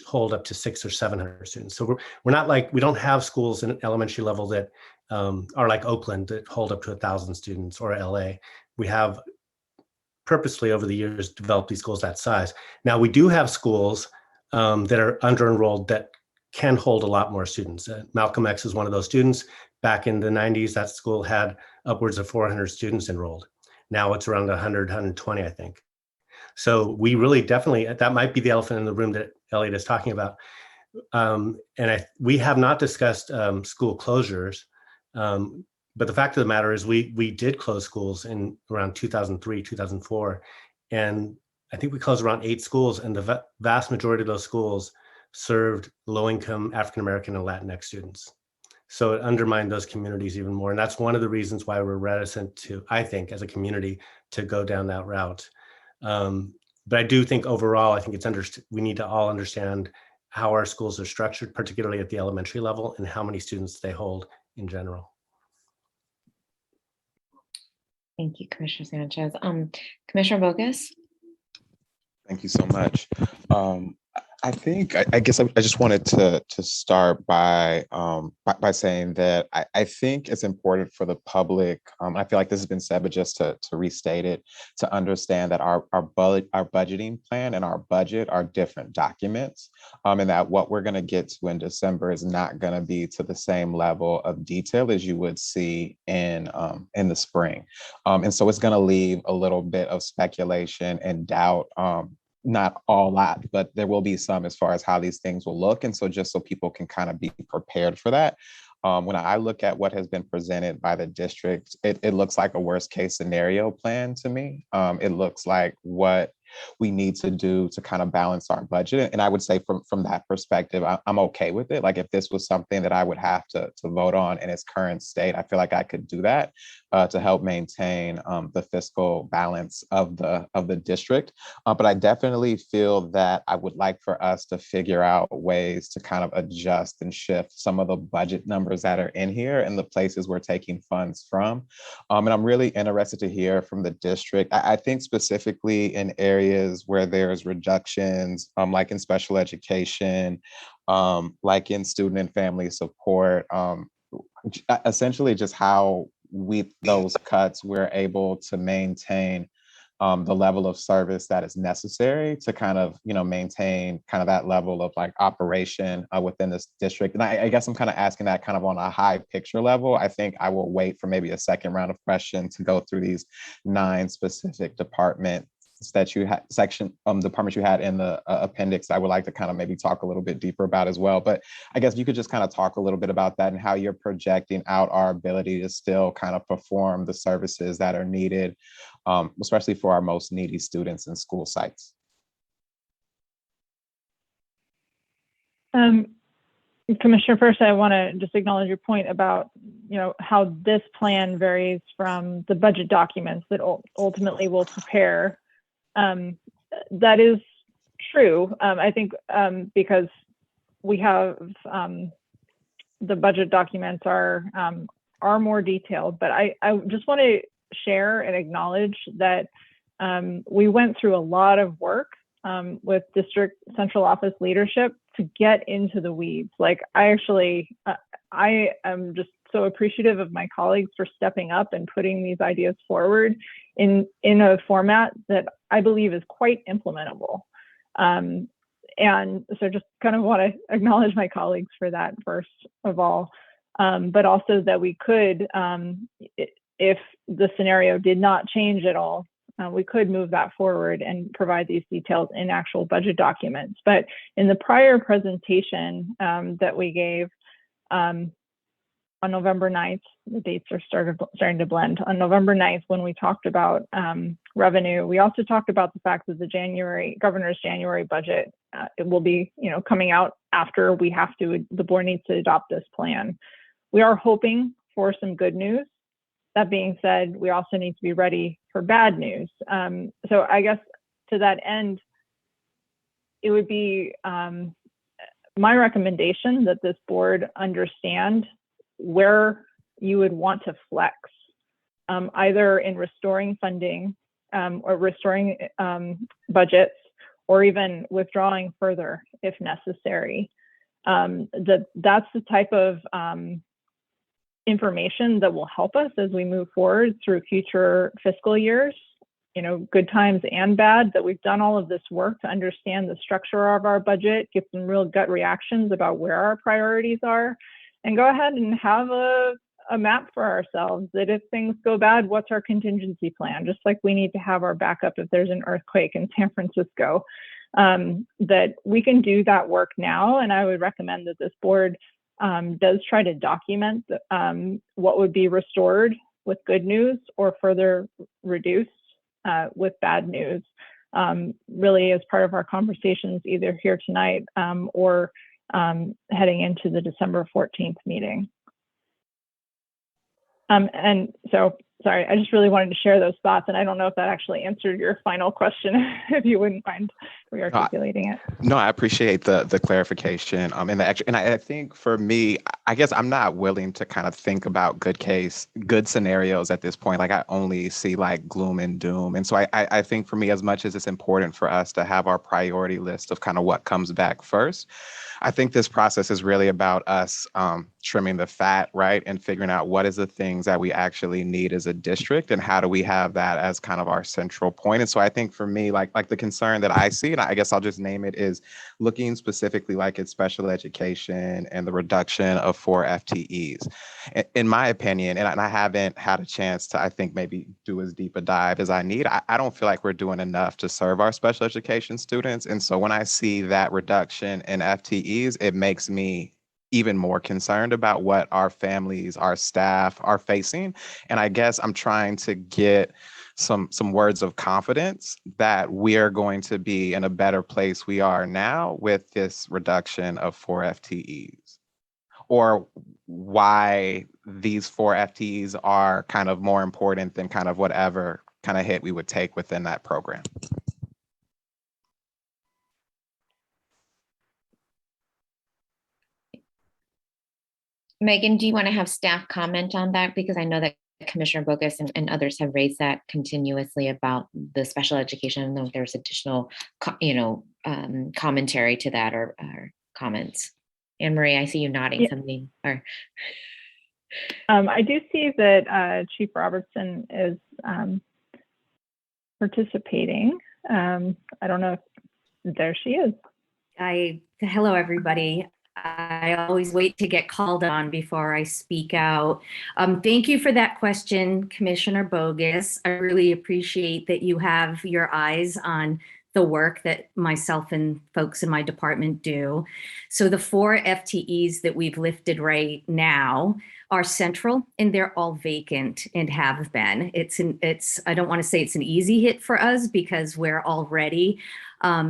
hold up to 600 or 700 students. So we're not like, we don't have schools in elementary level that are like Oakland that hold up to 1,000 students, or LA. We have purposely over the years developed these schools that size. Now we do have schools that are under enrolled that can hold a lot more students. Malcolm X is one of those students. Back in the 90s, that school had upwards of 400 students enrolled. Now it's around 100, 120, I think. So we really definitely, that might be the elephant in the room that Elliot is talking about. We have not discussed school closures. But the fact of the matter is we did close schools in around 2003, 2004. And I think we closed around 8 schools, and the vast majority of those schools served low-income African-American and Latinx students. So it undermined those communities even more. And that's one of the reasons why we're reticent to, I think, as a community, to go down that route. But I do think overall, I think we need to all understand how our schools are structured, particularly at the elementary level, and how many students they hold in general. Thank you, Commissioner Sanchez. Commissioner Bogus. Thank you so much. I guess I just wanted to start by saying that I think it's important for the public. I feel like this has been said, but just to restate it, to understand that our budgeting plan and our budget are different documents, and that what we're going to get to in December is not going to be to the same level of detail as you would see in the spring, and so it's going to leave a little bit of speculation and doubt. Not all that, but there will be some as far as how these things will look. And so just so people can kind of be prepared for that. When I look at what has been presented by the district, it looks like a worst case scenario plan to me. It looks like what we need to do to kind of balance our budget. And I would say from that perspective, I'm okay with it. Like if this was something that I would have to vote on in its current state, I feel like I could do that to help maintain the fiscal balance of the district. But I definitely feel that I would like for us to figure out ways to kind of adjust and shift some of the budget numbers that are in here and the places we're taking funds from. And I'm really interested to hear from the district. I think specifically in areas where there's reductions, like in special education, like in student and family support, essentially just how with those cuts, we're able to maintain the level of service that is necessary to kind of, maintain kind of that level of like operation within this district. And I guess I'm kind of asking that kind of on a high picture level. I think I will wait for maybe a second round of questions to go through these 9 specific departments that you had departments you had in the appendix. I would like to kind of maybe talk a little bit deeper about as well. But I guess you could just kind of talk a little bit about that and how you're projecting out our ability to still kind of perform the services that are needed, especially for our most needy students in school sites. Commissioner, first, I want to just acknowledge your point about, how this plan varies from the budget documents that ultimately will prepare. That is true. I think because we have the budget documents are more detailed, but I just want to share and acknowledge that we went through a lot of work with district central office leadership to get into the weeds. Like I am just so appreciative of my colleagues for stepping up and putting these ideas forward in a format that I believe is quite implementable. And so just kind of want to acknowledge my colleagues for that first of all, but also that we could, if the scenario did not change at all, we could move that forward and provide these details in actual budget documents. But in the prior presentation that we gave on November 9th, the dates are starting to blend. On November 9th, when we talked about revenue, we also talked about the fact that the governor's January budget, it will be coming out after the board needs to adopt this plan. We are hoping for some good news. That being said, we also need to be ready for bad news. So I guess to that end, it would be my recommendation that this board understand where you would want to flex, either in restoring funding or restoring budgets, or even withdrawing further if necessary. That's the type of information that will help us as we move forward through future fiscal years, good times and bad, that we've done all of this work to understand the structure of our budget, get some real gut reactions about where our priorities are, and go ahead and have a map for ourselves that if things go bad, what's our contingency plan? Just like we need to have our backup if there's an earthquake in San Francisco, that we can do that work now. And I would recommend that this board does try to document what would be restored with good news or further reduced with bad news, really as part of our conversations either here tonight or heading into the December 14th meeting. And so, sorry, I just really wanted to share those thoughts, and I don't know if that actually answered your final question, if you wouldn't mind re-articulating it. No, I appreciate the clarification and I think for me, I guess I'm not willing to kind of think about good scenarios at this point. Like I only see like gloom and doom. And so I think for me, as much as it's important for us to have our priority list of kind of what comes back first, I think this process is really about us trimming the fat, right? And figuring out what is the things that we actually need as a district and how do we have that as kind of our central point. And so I think for me, like the concern that I see, and I guess I'll just name it, is looking specifically like at special education and the reduction of 4 FTEs. In my opinion, and I haven't had a chance to, I think, maybe do as deep a dive as I need, I don't feel like we're doing enough to serve our special education students. And so when I see that reduction in FTEs, it makes me even more concerned about what our families, our staff are facing. And I guess I'm trying to get some words of confidence that we are going to be in a better place we are now with this reduction of 4 FTEs, or why these 4 FTEs are kind of more important than kind of whatever kind of hit we would take within that program. Megan, do you want to have staff comment on that? Because I know that Commissioner Bogus and others have raised that continuously about the special education. I don't know if there's additional, commentary to that or comments. Anne Marie, I see you nodding something. Or I do see that Chief Robertson is participating. I don't know if there she is. Hello, everybody. I always wait to get called on before I speak out. Thank you for that question, Commissioner Bogus. I really appreciate that you have your eyes on the work that myself and folks in my department do. So the 4 FTEs that we've lifted right now are central, and they're all vacant and have been. I don't want to say it's an easy hit for us because we're already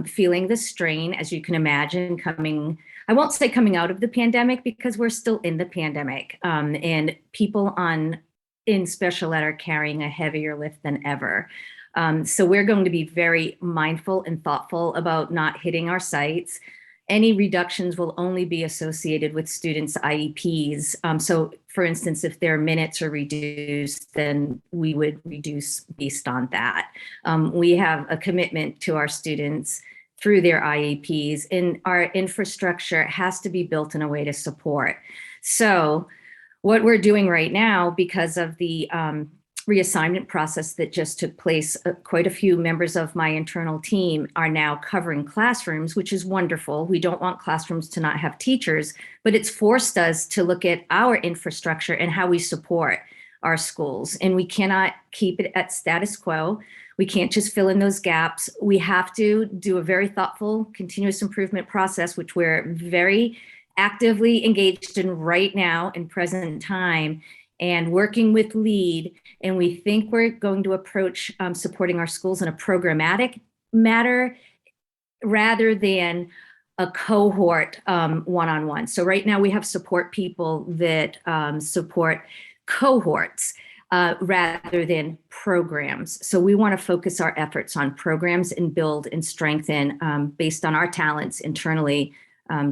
feeling the strain, as you can imagine, coming I won't say coming out of the pandemic because we're still in the pandemic, and people in special ed are carrying a heavier lift than ever. So we're going to be very mindful and thoughtful about not hitting our sites. Any reductions will only be associated with students' IEPs. So for instance, if their minutes are reduced, then we would reduce based on that. We have a commitment to our students through their IEPs, and our infrastructure has to be built in a way to support. So what we're doing right now, because of the reassignment process that just took place, quite a few members of my internal team are now covering classrooms, which is wonderful. We don't want classrooms to not have teachers, but it's forced us to look at our infrastructure and how we support our schools. And we cannot keep it at status quo. We can't just fill in those gaps. We have to do a very thoughtful continuous improvement process, which we're very actively engaged in right now in present time, and working with LEAD. And we think we're going to approach supporting our schools in a programmatic matter rather than a cohort one-on-one. So right now we have support people that support cohorts rather than programs. So we want to focus our efforts on programs and build and strengthen based on our talents internally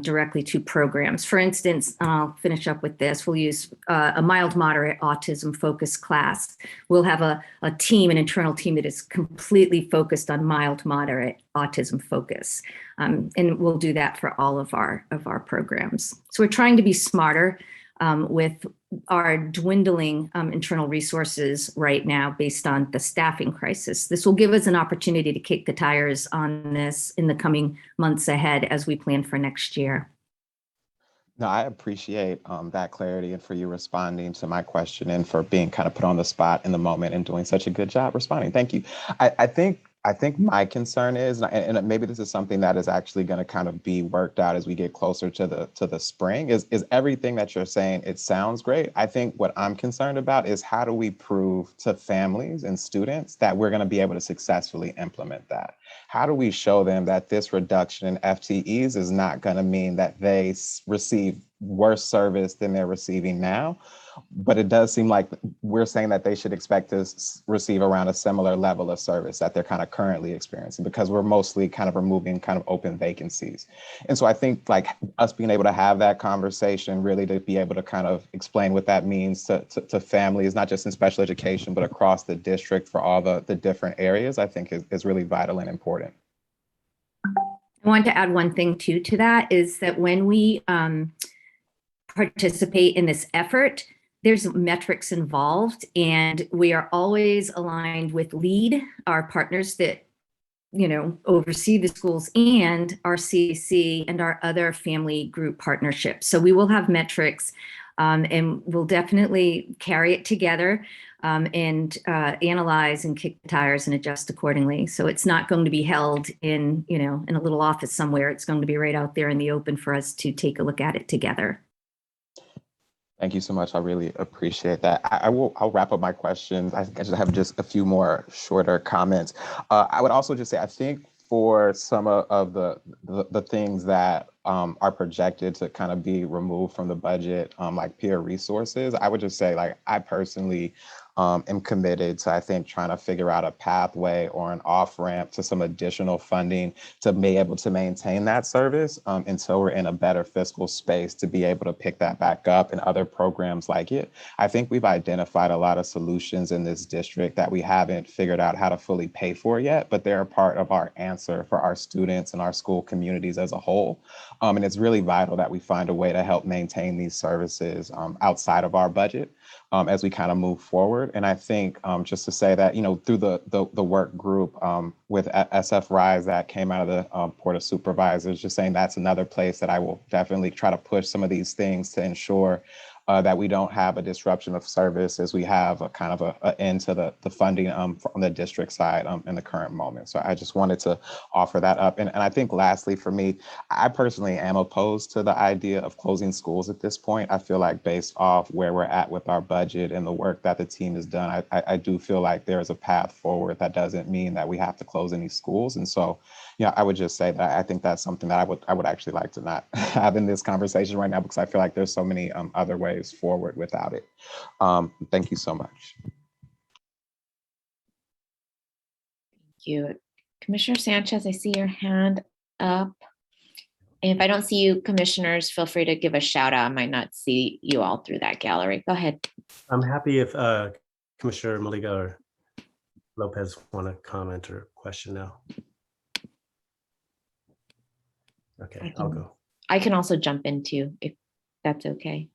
directly to programs. For instance, I'll finish up with this. We'll use a mild moderate autism focused class. We'll have a team, an internal team that is completely focused on mild moderate autism focus. And we'll do that for all of our programs. So we're trying to be smarter with our dwindling internal resources right now based on the staffing crisis. This will give us an opportunity to kick the tires on this in the coming months ahead as we plan for next year. No, I appreciate that clarity and for you responding to my question and for being kind of put on the spot in the moment and doing such a good job responding. Thank you. I think my concern is, and maybe this is something that is actually going to kind of be worked out as we get closer to the spring, is everything that you're saying. It sounds great. I think what I'm concerned about is how do we prove to families and students that we're going to be able to successfully implement that? How do we show them that this reduction in FTEs is not going to mean that they receive worse service than they're receiving now? But it does seem like we're saying that they should expect to receive around a similar level of service that they're kind of currently experiencing, because we're mostly kind of removing kind of open vacancies. And so I think like us being able to have that conversation, really to be able to kind of explain what that means to families, not just in special education, but across the district for all the different areas, I think is really vital and important. I want to add one thing too to that, is that when we participate in this effort, there's metrics involved, and we are always aligned with LEAD, our partners that, oversee the schools, and our CAC and our other family group partnerships. So we will have metrics, and we'll definitely carry it together and analyze and kick the tires and adjust accordingly. So it's not going to be held in a little office somewhere. It's going to be right out there in the open for us to take a look at it together. Thank you so much. I really appreciate that. I'll wrap up my questions. I think I just have just a few more shorter comments. I would also just say, I think for some of the things that are projected to kind of be removed from the budget, like peer resources, I would just say, like, I personally am committed to, I think, trying to figure out a pathway or an off-ramp to some additional funding to be able to maintain that service until we're in a better fiscal space to be able to pick that back up and other programs like it. I think we've identified a lot of solutions in this district that we haven't figured out how to fully pay for yet, but they're a part of our answer for our students and our school communities as a whole. And it's really vital that we find a way to help maintain these services outside of our budget as we kind of move forward. And I think just to say that, through the work group with SF Rise that came out of the Board of Supervisors, just saying that's another place that I will definitely try to push some of these things to ensure that we don't have a disruption of service as we have a kind of a end to the funding from the district side in the current moment. So I just wanted to offer that up. And I think lastly for me, I personally am opposed to the idea of closing schools at this point. I feel like based off where we're at with our budget and the work that the team has done, I do feel like there is a path forward. That doesn't mean that we have to close any schools. And so, I would just say that I think that's something that I would actually like to not have in this conversation right now, because I feel like there's so many other ways forward without it. Thank you so much. Thank you. Commissioner Sanchez, I see your hand up. And if I don't see you, commissioners, feel free to give a shout out. I might not see you all through that gallery. Go ahead. I'm happy if Commissioner Maliga or Lopez want to comment or question now. Okay, I'll go. I can also jump in too, if that's okay.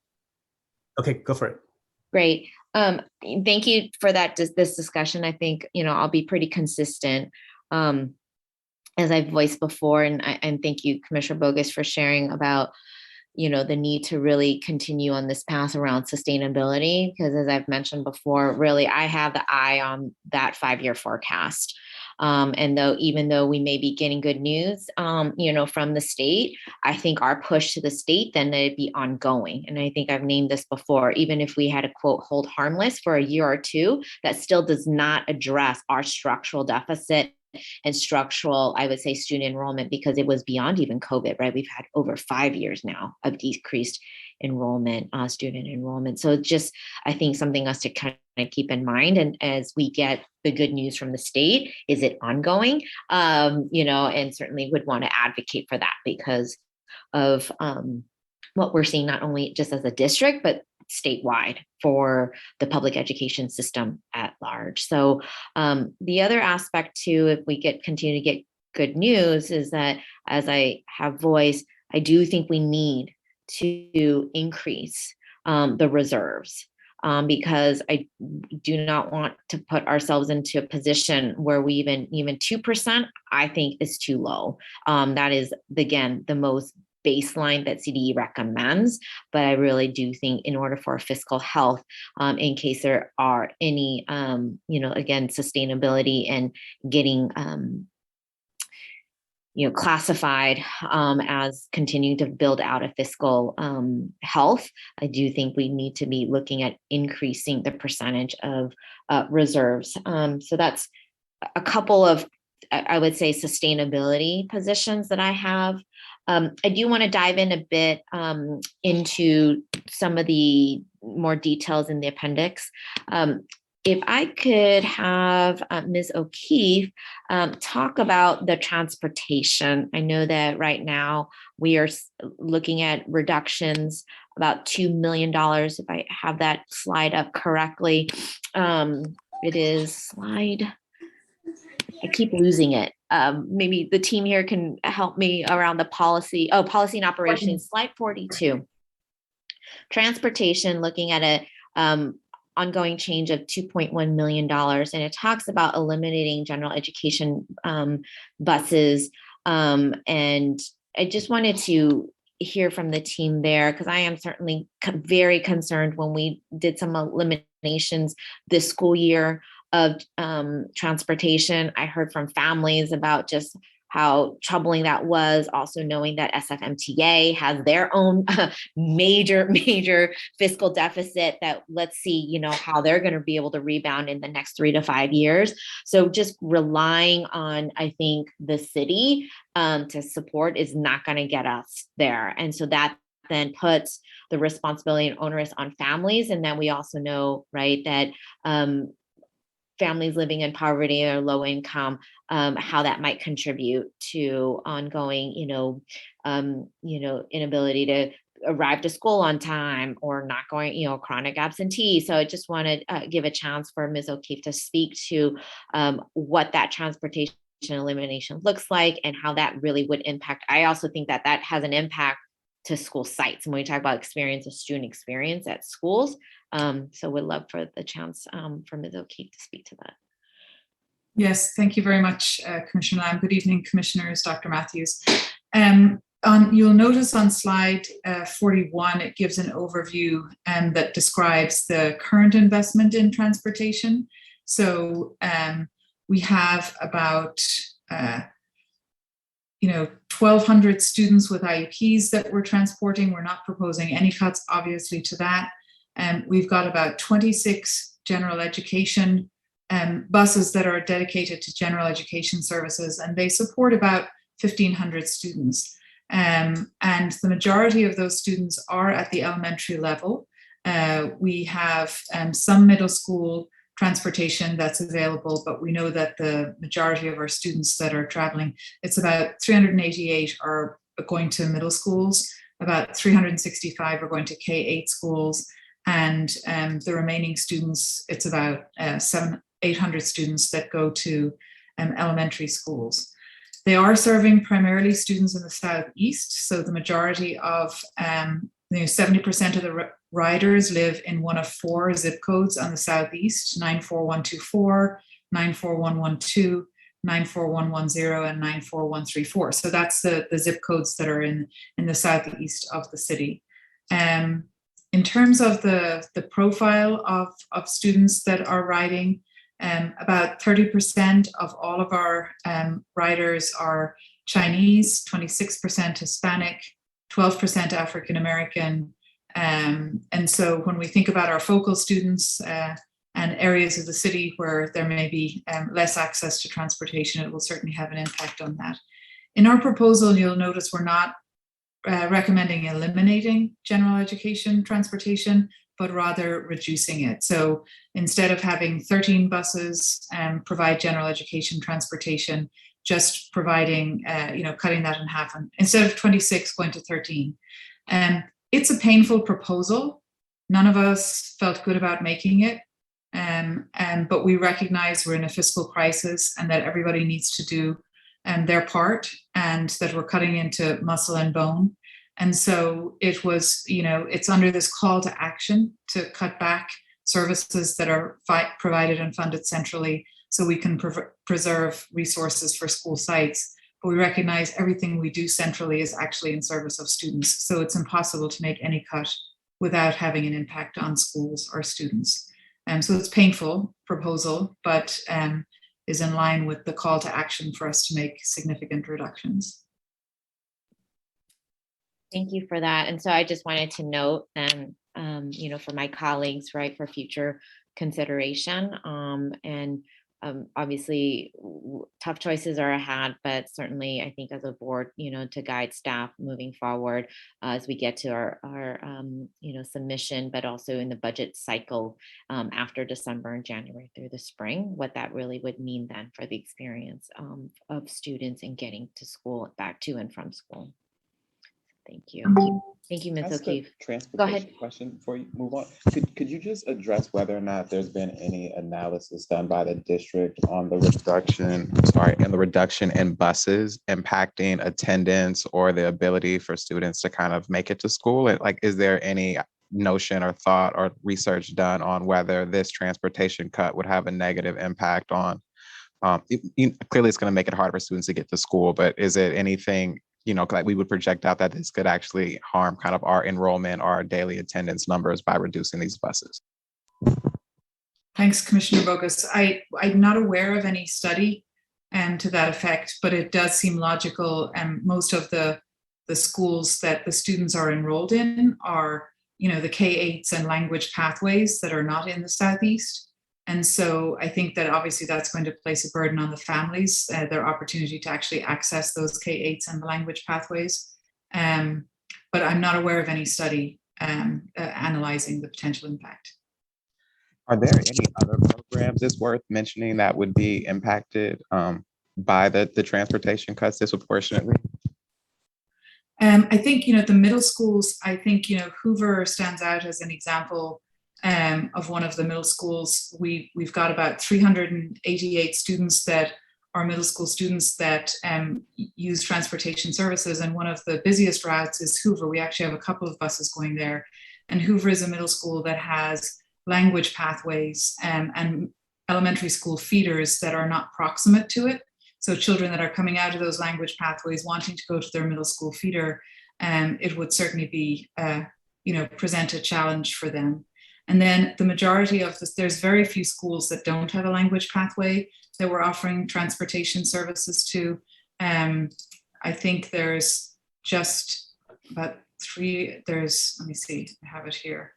Okay, go for it. Great. Thank you for this discussion. I think, I'll be pretty consistent as I've voiced before. And thank you, Commissioner Bogus, for sharing about, the need to really continue on this path around sustainability. Because as I've mentioned before, really, I have the eye on that 5-year forecast. And even though we may be getting good news, from the state, I think our push to the state then it'd be ongoing. And I think I've named this before, even if we had a quote, hold harmless for a year or two, that still does not address our structural deficit and structural, I would say, student enrollment, because it was beyond even COVID, right? We've had over 5 years now of decreased enrollment, student enrollment. So just, I think something else to kind of keep in mind. And as we get the good news from the state, is it ongoing? And certainly would want to advocate for that because of what we're seeing, not only just as a district, but statewide for the public education system at large. So the other aspect too, if we continue to get good news, is that as I have voiced, I do think we need to increase the reserves because I do not want to put ourselves into a position where we even 2%, I think is too low. That is, again, the most baseline that CDE recommends, but I really do think in order for fiscal health, in case there are any, again, sustainability and getting, classified as continuing to build out a fiscal health, I do think we need to be looking at increasing the percentage of reserves. So that's a couple of, I would say, sustainability positions that I have. I do want to dive in a bit into some of the more details in the appendix. If I could have Ms. O'Keefe talk about the transportation. I know that right now we are looking at reductions about $2 million, if I have that slide up correctly. It is slide, I keep losing it. Maybe the team here can help me around the policy. Oh, policy and operations, slide 42. Transportation, looking at a ongoing change of $2.1 million. And it talks about eliminating general education buses. And I just wanted to hear from the team there, because I am certainly very concerned when we did some eliminations this school year of transportation. I heard from families about just how troubling that was, also knowing that SFMTA has their own major fiscal deficit that let's see, how they're going to be able to rebound in the next 3 to 5 years. So just relying on, I think, the city to support is not going to get us there. And so that then puts the responsibility and onus on families. And then we also know, right, that families living in poverty or low income, how that might contribute to ongoing, inability to arrive to school on time or not going, chronic absentee. So I just want to give a chance for Ms. O'Keefe to speak to what that transportation elimination looks like and how that really would impact. I also think that that has an impact to school sites. And when we talk about student experience at schools, so we'd love for the chance for Ms. O'Keefe to speak to that. Yes, thank you very much, Commissioner Lamb. Good evening, Commissioners, Dr. Matthews. You'll notice on slide 41, it gives an overview that describes the current investment in transportation. So we have about 1,200 students with IEPs that we're transporting. We're not proposing any cuts, obviously, to that. We've got about 26 general education buses that are dedicated to general education services, and they support about 1,500 students. And the majority of those students are at the elementary level. We have some middle school transportation that's available, but we know that the majority of our students that are traveling, it's about 388 are going to middle schools, about 365 are going to K-8 schools, and the remaining students, it's about 800 students that go to elementary schools. They are serving primarily students in the Southeast, so the majority of 70% of the riders live in one of 4 zip codes on the Southeast: 94124, 94112, 94110, and 94134. So that's the zip codes that are in the Southeast of the city. In terms of the profile of students that are riding, about 30% of all of our riders are Chinese, 26% Hispanic, 12% African American. And so when we think about our focal students and areas of the city where there may be less access to transportation, it will certainly have an impact on that. In our proposal, you'll notice we're not recommending eliminating general education transportation, but rather reducing it. So instead of having 13 buses provide general education transportation, just providing, cutting that in half, and instead of 26 going to 13. It's a painful proposal. None of us felt good about making it, but we recognize we're in a fiscal crisis and that everybody needs to do their part, and that we're cutting into muscle and bone. And so it was, it's under this call to action to cut back services that are provided and funded centrally so we can preserve resources for school sites. But we recognize everything we do centrally is actually in service of students. So it's impossible to make any cut without having an impact on schools or students. So it's a painful proposal, but is in line with the call to action for us to make significant reductions. Thank you for that. And so I just wanted to note then, for my colleagues, right, for future consideration. Obviously, tough choices are ahead, but certainly I think as a board, to guide staff moving forward as we get to our submission, but also in the budget cycle after December and January through the spring, what that really would mean then for the experience of students in getting to school, back to and from school. Thank you. Thank you, Ms. O'Keefe. Transportation Go ahead. question before you move on. Could you just address whether or not there's been any analysis done by the district on the reduction in buses impacting attendance or the ability for students to kind of make it to school? And is there any notion or thought or research done on whether this transportation cut would have a negative impact on, clearly it's going to make it harder for students to get to school, but is it anything we would project out that this could actually harm kind of our enrollment or our daily attendance numbers by reducing these buses? Thanks, Commissioner Bogus. I'm not aware of any study to that effect, but it does seem logical. And most of the schools that the students are enrolled in are, the K-8s and language pathways that are not in the Southeast. And so I think that obviously that's going to place a burden on the families, their opportunity to actually access those K-8s and the language pathways. But I'm not aware of any study analyzing the potential impact. Are there any other programs it's worth mentioning that would be impacted by the transportation cuts disproportionately? I think, the middle schools, I think, Hoover stands out as an example of one of the middle schools. We've got about 388 students that are middle school students that use transportation services, and one of the busiest routes is Hoover. We actually have a couple of buses going there, and Hoover is a middle school that has language pathways and elementary school feeders that are not proximate to it. So children that are coming out of those language pathways wanting to go to their middle school feeder, it would certainly be, present a challenge for them. And then the majority of this, there's very few schools that don't have a language pathway that we're offering transportation services to. I think there's just about 3, let me see, I have it here.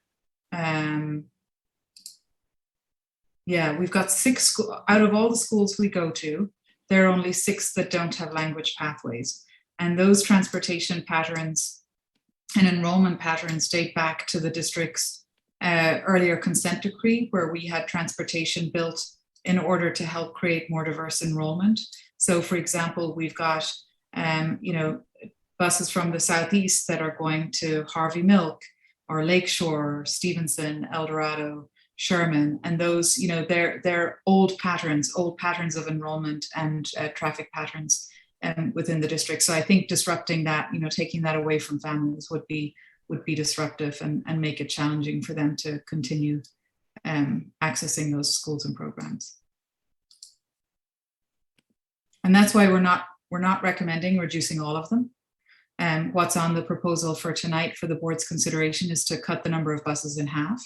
Yeah, we've got 6 schools, out of all the schools we go to, there are only 6 that don't have language pathways. And those transportation patterns and enrollment patterns date back to the district's earlier consent decree, where we had transportation built in order to help create more diverse enrollment. So for example, we've got, buses from the southeast that are going to Harvey Milk or Lakeshore, Stevenson, El Dorado, Sherman, and those, they're old patterns of enrollment and traffic patterns within the district. So I think disrupting that, taking that away from families would be disruptive and make it challenging for them to continue accessing those schools and programs. And that's why we're not recommending reducing all of them. What's on the proposal for tonight for the board's consideration is to cut the number of buses in half.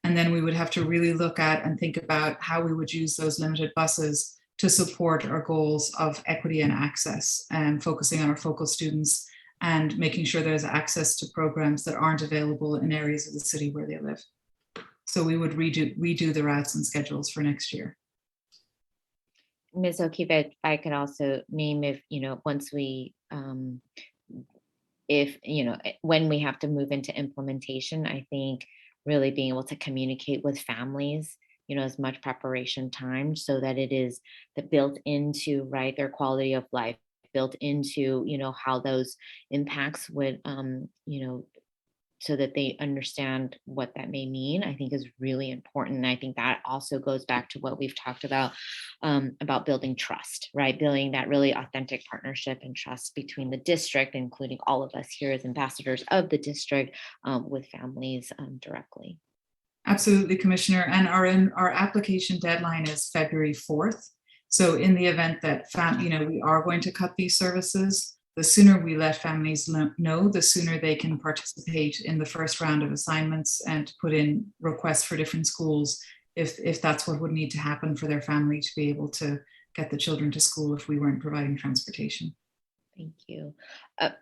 And then we would have to really look at and think about how we would use those limited buses to support our goals of equity and access, and focusing on our focal students and making sure there's access to programs that aren't available in areas of the city where they live. So we would redo the routes and schedules for next year. Ms. O'Keefe, if I could also name if, once we, when we have to move into implementation, I think really being able to communicate with families, as much preparation time so that it is built into, right, their quality of life, built into, how those impacts would, so that they understand what that may mean, I think is really important. And I think that also goes back to what we've talked about building trust, right? Building that really authentic partnership and trust between the district, including all of us here as ambassadors of the district, with families directly. Absolutely, Commissioner. And our application deadline is February 4th. So in the event that we are going to cut these services, the sooner we let families know, the sooner they can participate in the first round of assignments and put in requests for different schools if that's what would need to happen for their family to be able to get the children to school if we weren't providing transportation. Thank you.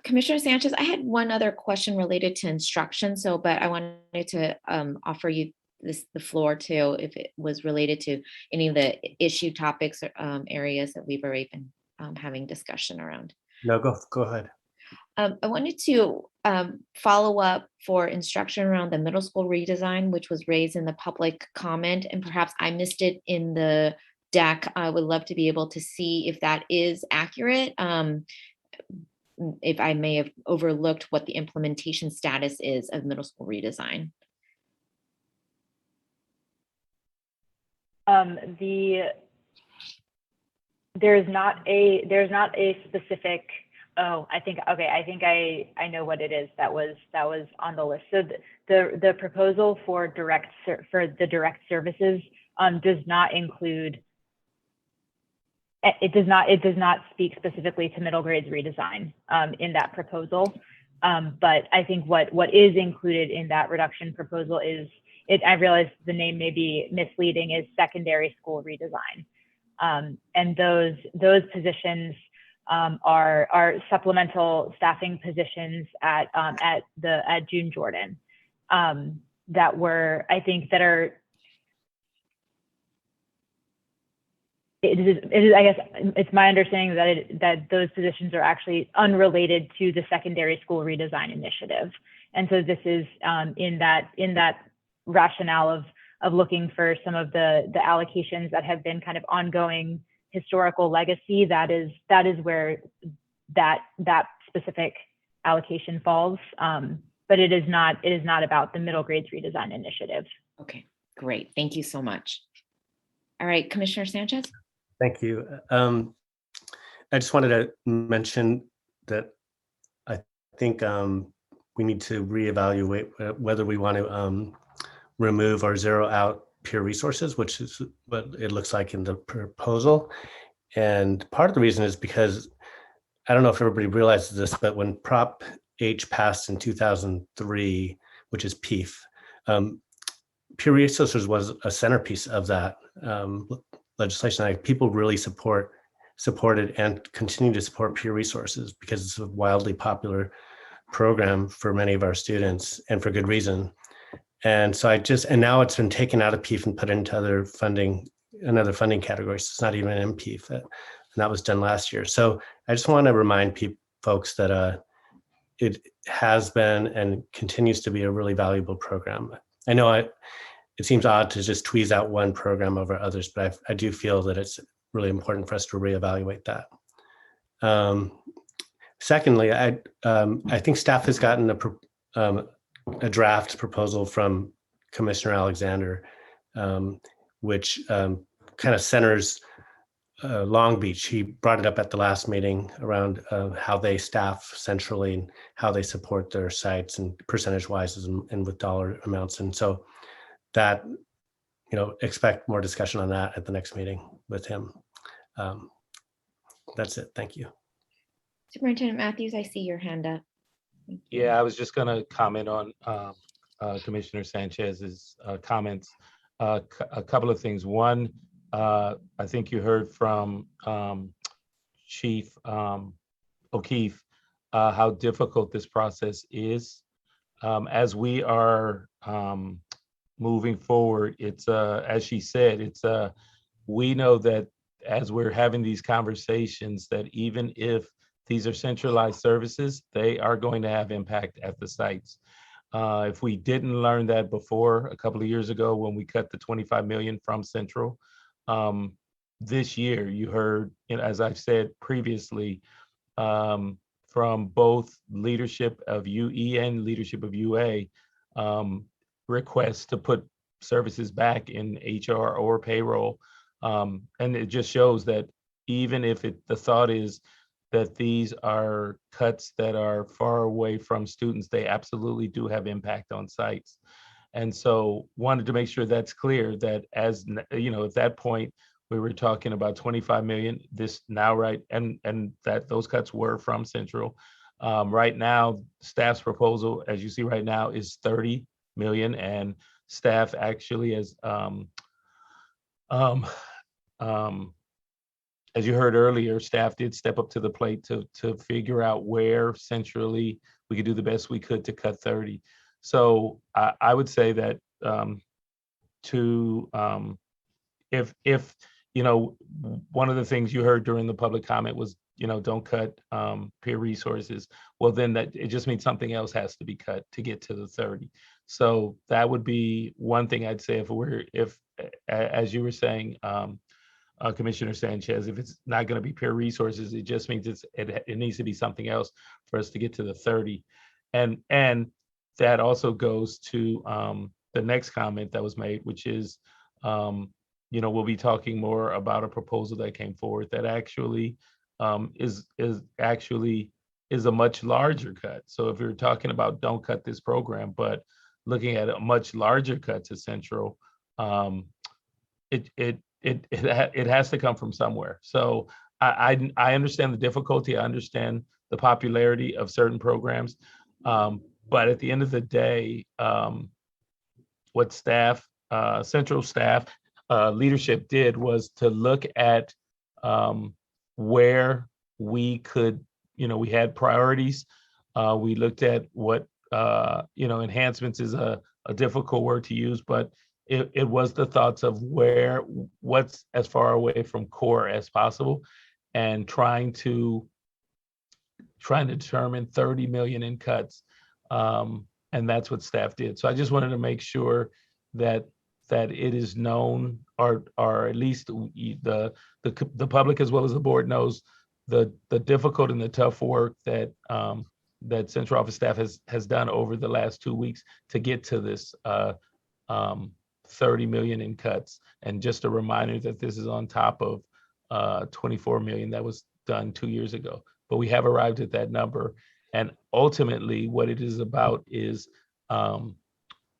Commissioner Sanchez, I had one other question related to instruction. But I wanted to offer you the floor too, if it was related to any of the issue topics or areas that we've already been having discussion around. No, go ahead. I wanted to follow up for instruction around the middle school redesign, which was raised in the public comment, and perhaps I missed it in the deck. I would love to be able to see if that is accurate. If I may have overlooked what the implementation status is of middle school redesign. There's not a specific. I think I know what it is that was on the list. So the proposal for the direct services does not include. It does not speak specifically to middle grades redesign in that proposal. But I think what is included in that reduction proposal is I realize the name may be misleading, is secondary school redesign. And those positions are supplemental staffing positions at June Jordan that were, I think, that are. It is, I guess it's my understanding that those positions are actually unrelated to the secondary school redesign initiative. And so this is in that rationale of looking for some of the allocations that have been kind of ongoing historical legacy. That is where that specific allocation falls. But it is not about the middle grades redesign initiative. Okay, great. Thank you so much. All right, Commissioner Sanchez. Thank you. I just wanted to mention that I think we need to reevaluate whether we want to remove or zero out peer resources, which is what it looks like in the proposal. And part of the reason is because, I don't know if everybody realizes this, but when Prop H passed in 2003, which is PEEF, peer resources was a centerpiece of that legislation. People really supported and continue to support peer resources because it's a wildly popular program for many of our students, and for good reason. And so and now it's been taken out of PEEF and put into another funding category. So it's not even in PEEF, and that was done last year. So I just want to remind folks that it has been and continues to be a really valuable program. I know it seems odd to just tweeze out one program over others, but I do feel that it's really important for us to reevaluate that. Secondly, I think staff has gotten a draft proposal from Commissioner Alexander, which kind of centers Long Beach. He brought it up at the last meeting around how they staff centrally and how they support their sites and percentage-wise and with dollar amounts. And so that, expect more discussion on that at the next meeting with him. That's it. Thank you. Superintendent Matthews, I see your hand up. Yeah, I was just going to comment on Commissioner Sanchez's comments. A couple of things. One, I think you heard from Chief O'Keefe how difficult this process is. As we are moving forward, it's as she said, we know that as we're having these conversations, that even if these are centralized services, they are going to have impact at the sites. If we didn't learn that before, a couple of years ago when we cut the 25 million from Central, this year you heard, as I've said previously, from both leadership of UE and leadership of UA, requests to put services back in HR or payroll. And it just shows that even if the thought is that these are cuts that are far away from students, they absolutely do have impact on sites. And so wanted to make sure that's clear, that as at that point, we were talking about 25 million this now, right? And that those cuts were from Central. Right now, staff's proposal, as you see right now, is 30 million, and staff actually as you heard earlier, staff did step up to the plate to figure out where centrally we could do the best we could to cut 30. So I would say that if one of the things you heard during the public comment was, don't cut peer resources, well, then that it just means something else has to be cut to get to the 30. So that would be one thing I'd say if as you were saying, Commissioner Sanchez, if it's not going to be peer resources, it just means it needs to be something else for us to get to the 30. And that also goes to the next comment that was made, which is, we'll be talking more about a proposal that came forward that actually is a much larger cut. So if you're talking about don't cut this program, but looking at a much larger cut to Central, it has to come from somewhere. So I understand the difficulty. I understand the popularity of certain programs, but at the end of the day, what Central staff leadership did was to look at where we could, we had priorities. We looked at what enhancements is a difficult word to use, but it was the thoughts of what's as far away from core as possible, and trying to determine 30 million in cuts. And that's what staff did. So I just wanted to make sure that it is known, or at least the public as well as the board knows the difficult and the tough work that Central Office staff has done over the last 2 weeks to get to this 30 million in cuts. And just a reminder that this is on top of 24 million that was done 2 years ago. But we have arrived at that number. And ultimately what it is about is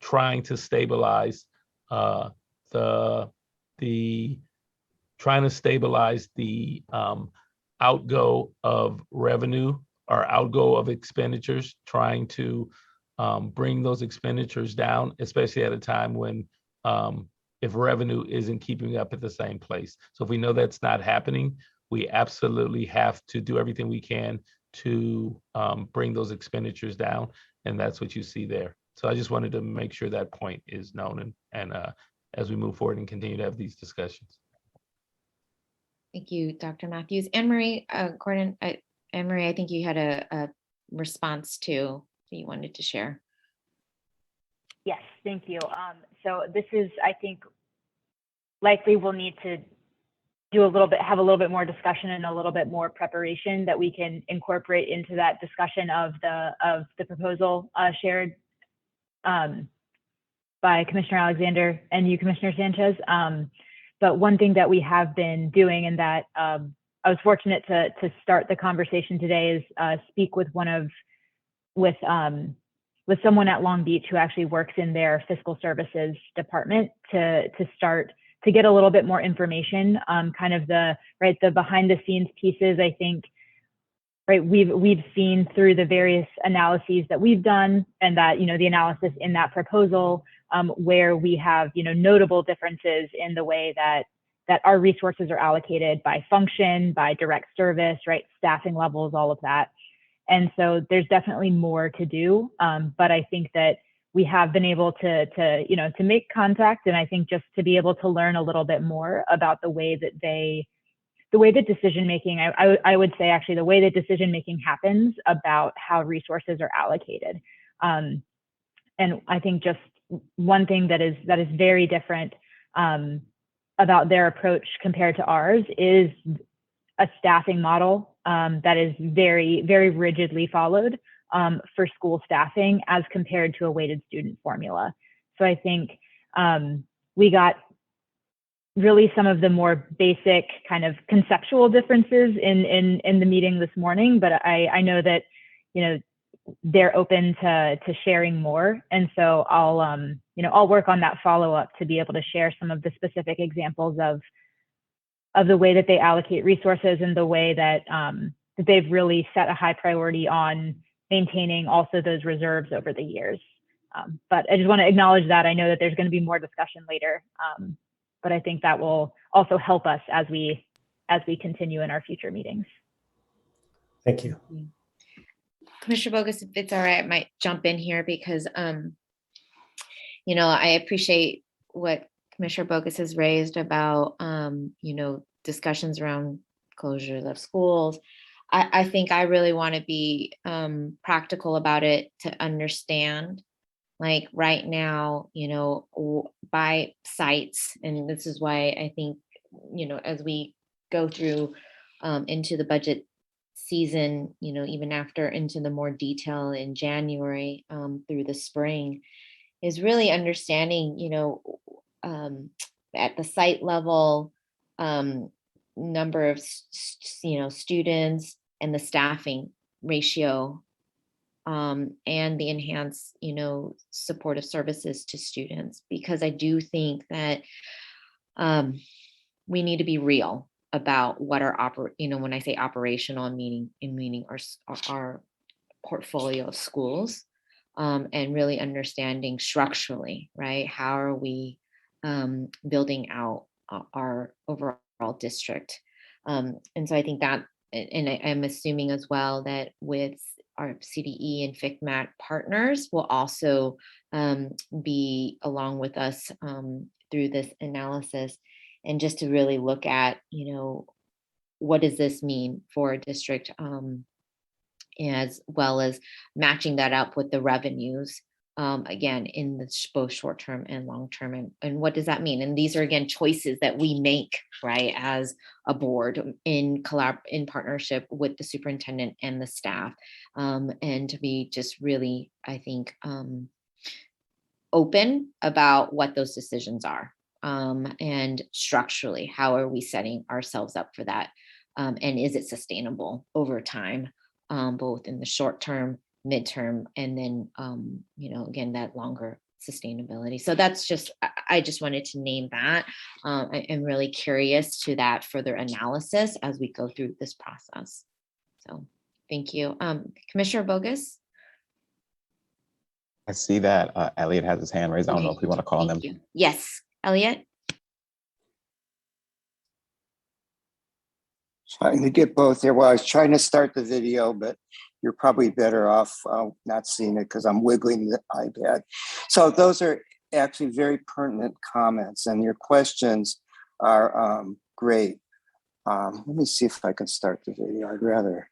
trying to stabilize the trying to stabilize the outgo of revenue or outgo of expenditures, trying to bring those expenditures down, especially at a time when if revenue isn't keeping up at the same place. So if we know that's not happening, we absolutely have to do everything we can to bring those expenditures down. And that's what you see there. So I just wanted to make sure that point is known and as we move forward and continue to have these discussions. Thank you, Dr. Matthews. Anne-Marie Gordon, Anne-Marie, I think you had a response to that you wanted to share. Yes, thank you. So this is, I think, likely we'll need to do have a little bit more discussion and a little bit more preparation that we can incorporate into that discussion of the proposal shared by Commissioner Alexander and you, Commissioner Sanchez. But one thing that we have been doing, and that I was fortunate to start the conversation today, is speak with someone at Long Beach who actually works in their fiscal services department to start to get a little bit more information, kind of the behind the scenes pieces. I think, right, we've seen through the various analyses that we've done, and that, the analysis in that proposal, where we have, notable differences in the way that our resources are allocated by function, by direct service, right, staffing levels, all of that. And so there's definitely more to do, but I think that we have been able to make contact, and I think just to be able to learn a little bit more about the way that decision making, I would say actually the way that decision making happens about how resources are allocated. And I think just one thing that is very different about their approach compared to ours is a staffing model that is very, very rigidly followed for school staffing as compared to a weighted student formula. So I think we got really some of the more basic kind of conceptual differences in the meeting this morning, but I know that, they're open to sharing more. And so I'll work on that follow-up to be able to share some of the specific examples of the way that they allocate resources and the way that they've really set a high priority on maintaining also those reserves over the years. But I just want to acknowledge that. I know that there's going to be more discussion later, but I think that will also help us as we continue in our future meetings. Thank you. Commissioner Bogus, if it's all right, I might jump in here because, I appreciate what Commissioner Bogus has raised about, discussions around closures of schools. I think I really want to be practical about it to understand, like right now, by sites, and this is why I think, as we go through into the budget season, even after into the more detail in January through the spring, is really understanding, at the site level, number of, students and the staffing ratio, and the enhanced, supportive services to students, because I do think that we need to be real about what our when I say operational, meaning our portfolio of schools, and really understanding structurally, right? How are we building out our overall district? And so I think that, and I'm assuming as well that with our CDE and FICMAT partners will also be along with us through this analysis, and just to really look at, what does this mean for a district, as well as matching that up with the revenues, again, in the both short term and long term, and what does that mean? And these are, again, choices that we make, right, as a board in partnership with the superintendent and the staff, and to be just really, I think, open about what those decisions are, and structurally, how are we setting ourselves up for that, and is it sustainable over time, both in the short term, midterm, and then, again, that longer sustainability. So that's just, I just wanted to name that. I am really curious to that further analysis as we go through this process. So thank you. Commissioner Bogus? I see that Elliot has his hand raised. I don't know if we want to call Thank him. you. Yes, Elliot? Trying to get both there. Well, I was trying to start the video, but you're probably better off not seeing it because I'm wiggling the iPad. So those are actually very pertinent comments, and your questions are great. Let me see if I can start the video. I'd rather.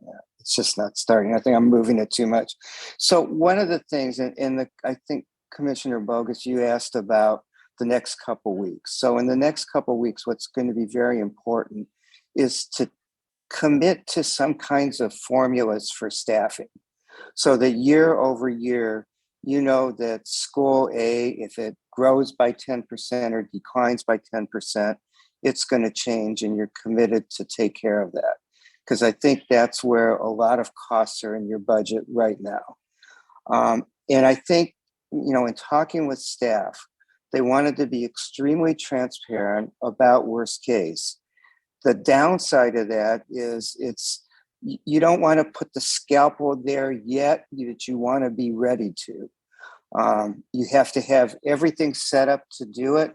Yeah, it's just not starting. I think I'm moving it too much. So one of the things, I think Commissioner Bogus, you asked about the next couple weeks. So in the next couple weeks, what's going to be very important is to commit to some kinds of formulas for staffing. So that year over year, you know that school A, if it grows by 10% or declines by 10%, it's going to change, and you're committed to take care of that. Because I think that's where a lot of costs are in your budget right now. And I think, in talking with staff, they wanted to be extremely transparent about worst case. The downside of that is you don't want to put the scalpel there yet, that you want to be ready to. You have to have everything set up to do it,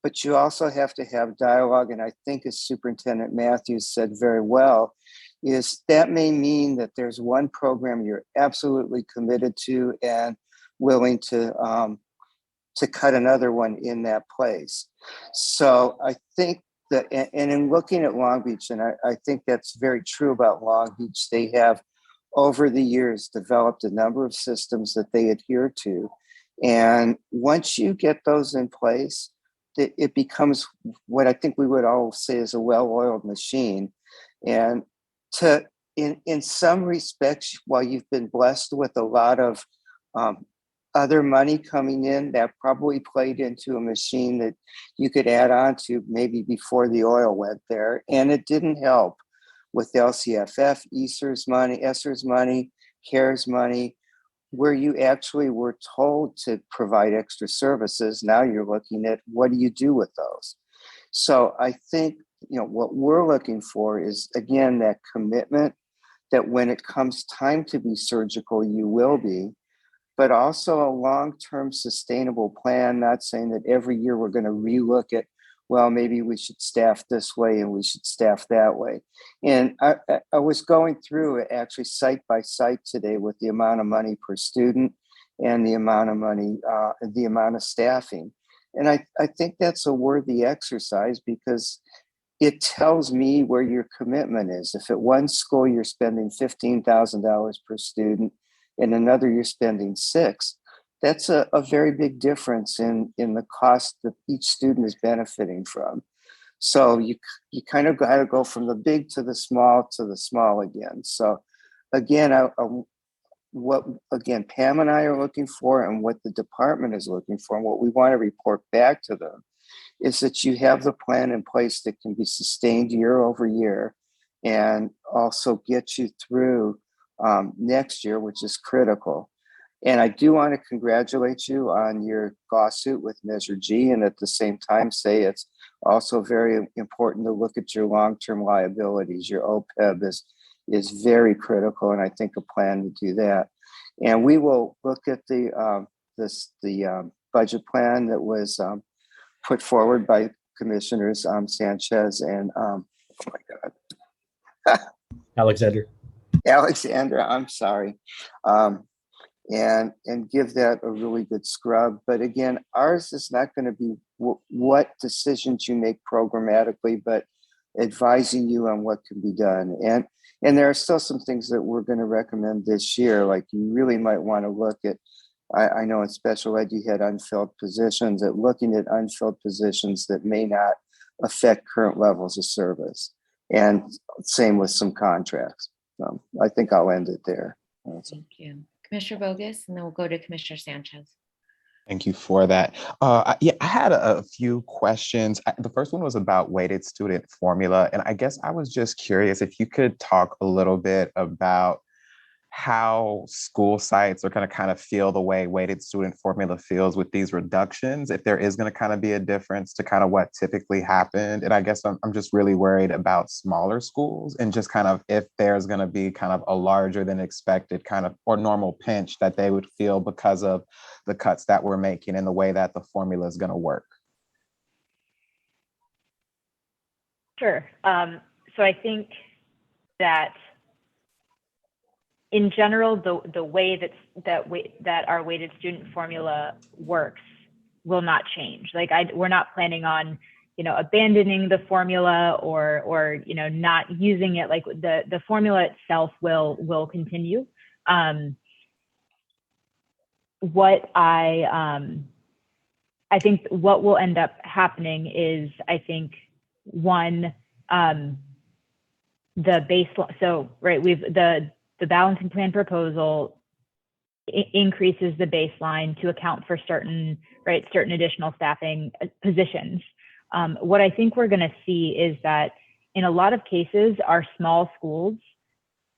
but you also have to have dialogue. And I think, as Superintendent Matthews said very well, is that may mean that there's one program you're absolutely committed to and willing to cut another one in that place. So I think that, and in looking at Long Beach, and I think that's very true about Long Beach, they have over the years developed a number of systems that they adhere to. And once you get those in place, it becomes what I think we would all say is a well-oiled machine. And in some respects, while you've been blessed with a lot of other money coming in, that probably played into a machine that you could add on to maybe before the oil went there. And it didn't help with LCFF, ESSER's money, CARES money, where you actually were told to provide extra services. Now you're looking at what do you do with those? So I think, what we're looking for is, again, that commitment that when it comes time to be surgical, you will be, but also a long-term sustainable plan, not saying that every year we're going to relook at, well, maybe we should staff this way and we should staff that way. And I was going through actually site by site today with the amount of money per student and the amount of money, the amount of staffing. And I think that's a worthy exercise because it tells me where your commitment is. If at one school you're spending $15,000 per student, and another you're spending $6,000, that's a very big difference in the cost that each student is benefiting from. So you kind of got to go from the big to the small again. So again, what Pam and I are looking for, and what the department is looking for, and what we want to report back to them, is that you have the plan in place that can be sustained year over year, and also get you through next year, which is critical. And I do want to congratulate you on your lawsuit with Measure G, and at the same time say it's also very important to look at your long-term liabilities. Your OPEB is very critical, and I think a plan to do that. And we will look at the budget plan that was put forward by Commissioners Sanchez and oh my God, Alexander, I'm sorry. And give that a really good scrub. But again, ours is not going to be what decisions you make programmatically, but advising you on what can be done. And there are still some things that we're going to recommend this year, like you really might want to look at, I know in special ed you had unfilled positions, at looking at unfilled positions that may not affect current levels of service. And same with some contracts. I think I'll end it there. Thank you. Commissioner Bogus, and then we'll go to Commissioner Sanchez. Thank you for that. Yeah, I had a few questions. The first one was about weighted student formula. And I guess I was just curious if you could talk a little bit about how school sites are going to kind of feel the way weighted student formula feels with these reductions, if there is going to kind of be a difference to kind of what typically happened. And I guess I'm just really worried about smaller schools and just kind of if there's going to be kind of a larger than expected kind of or normal pinch that they would feel because of the cuts that we're making and the way that the formula is going to work. Sure. So I think that in general, the way that our weighted student formula works will not change. Like we're not planning on, abandoning the formula or not using it. Like the formula itself will continue. What I think what will end up happening is one, the baseline. So right, the balancing plan proposal increases the baseline to account for certain additional staffing positions. What I think we're going to see is that in a lot of cases, our small schools,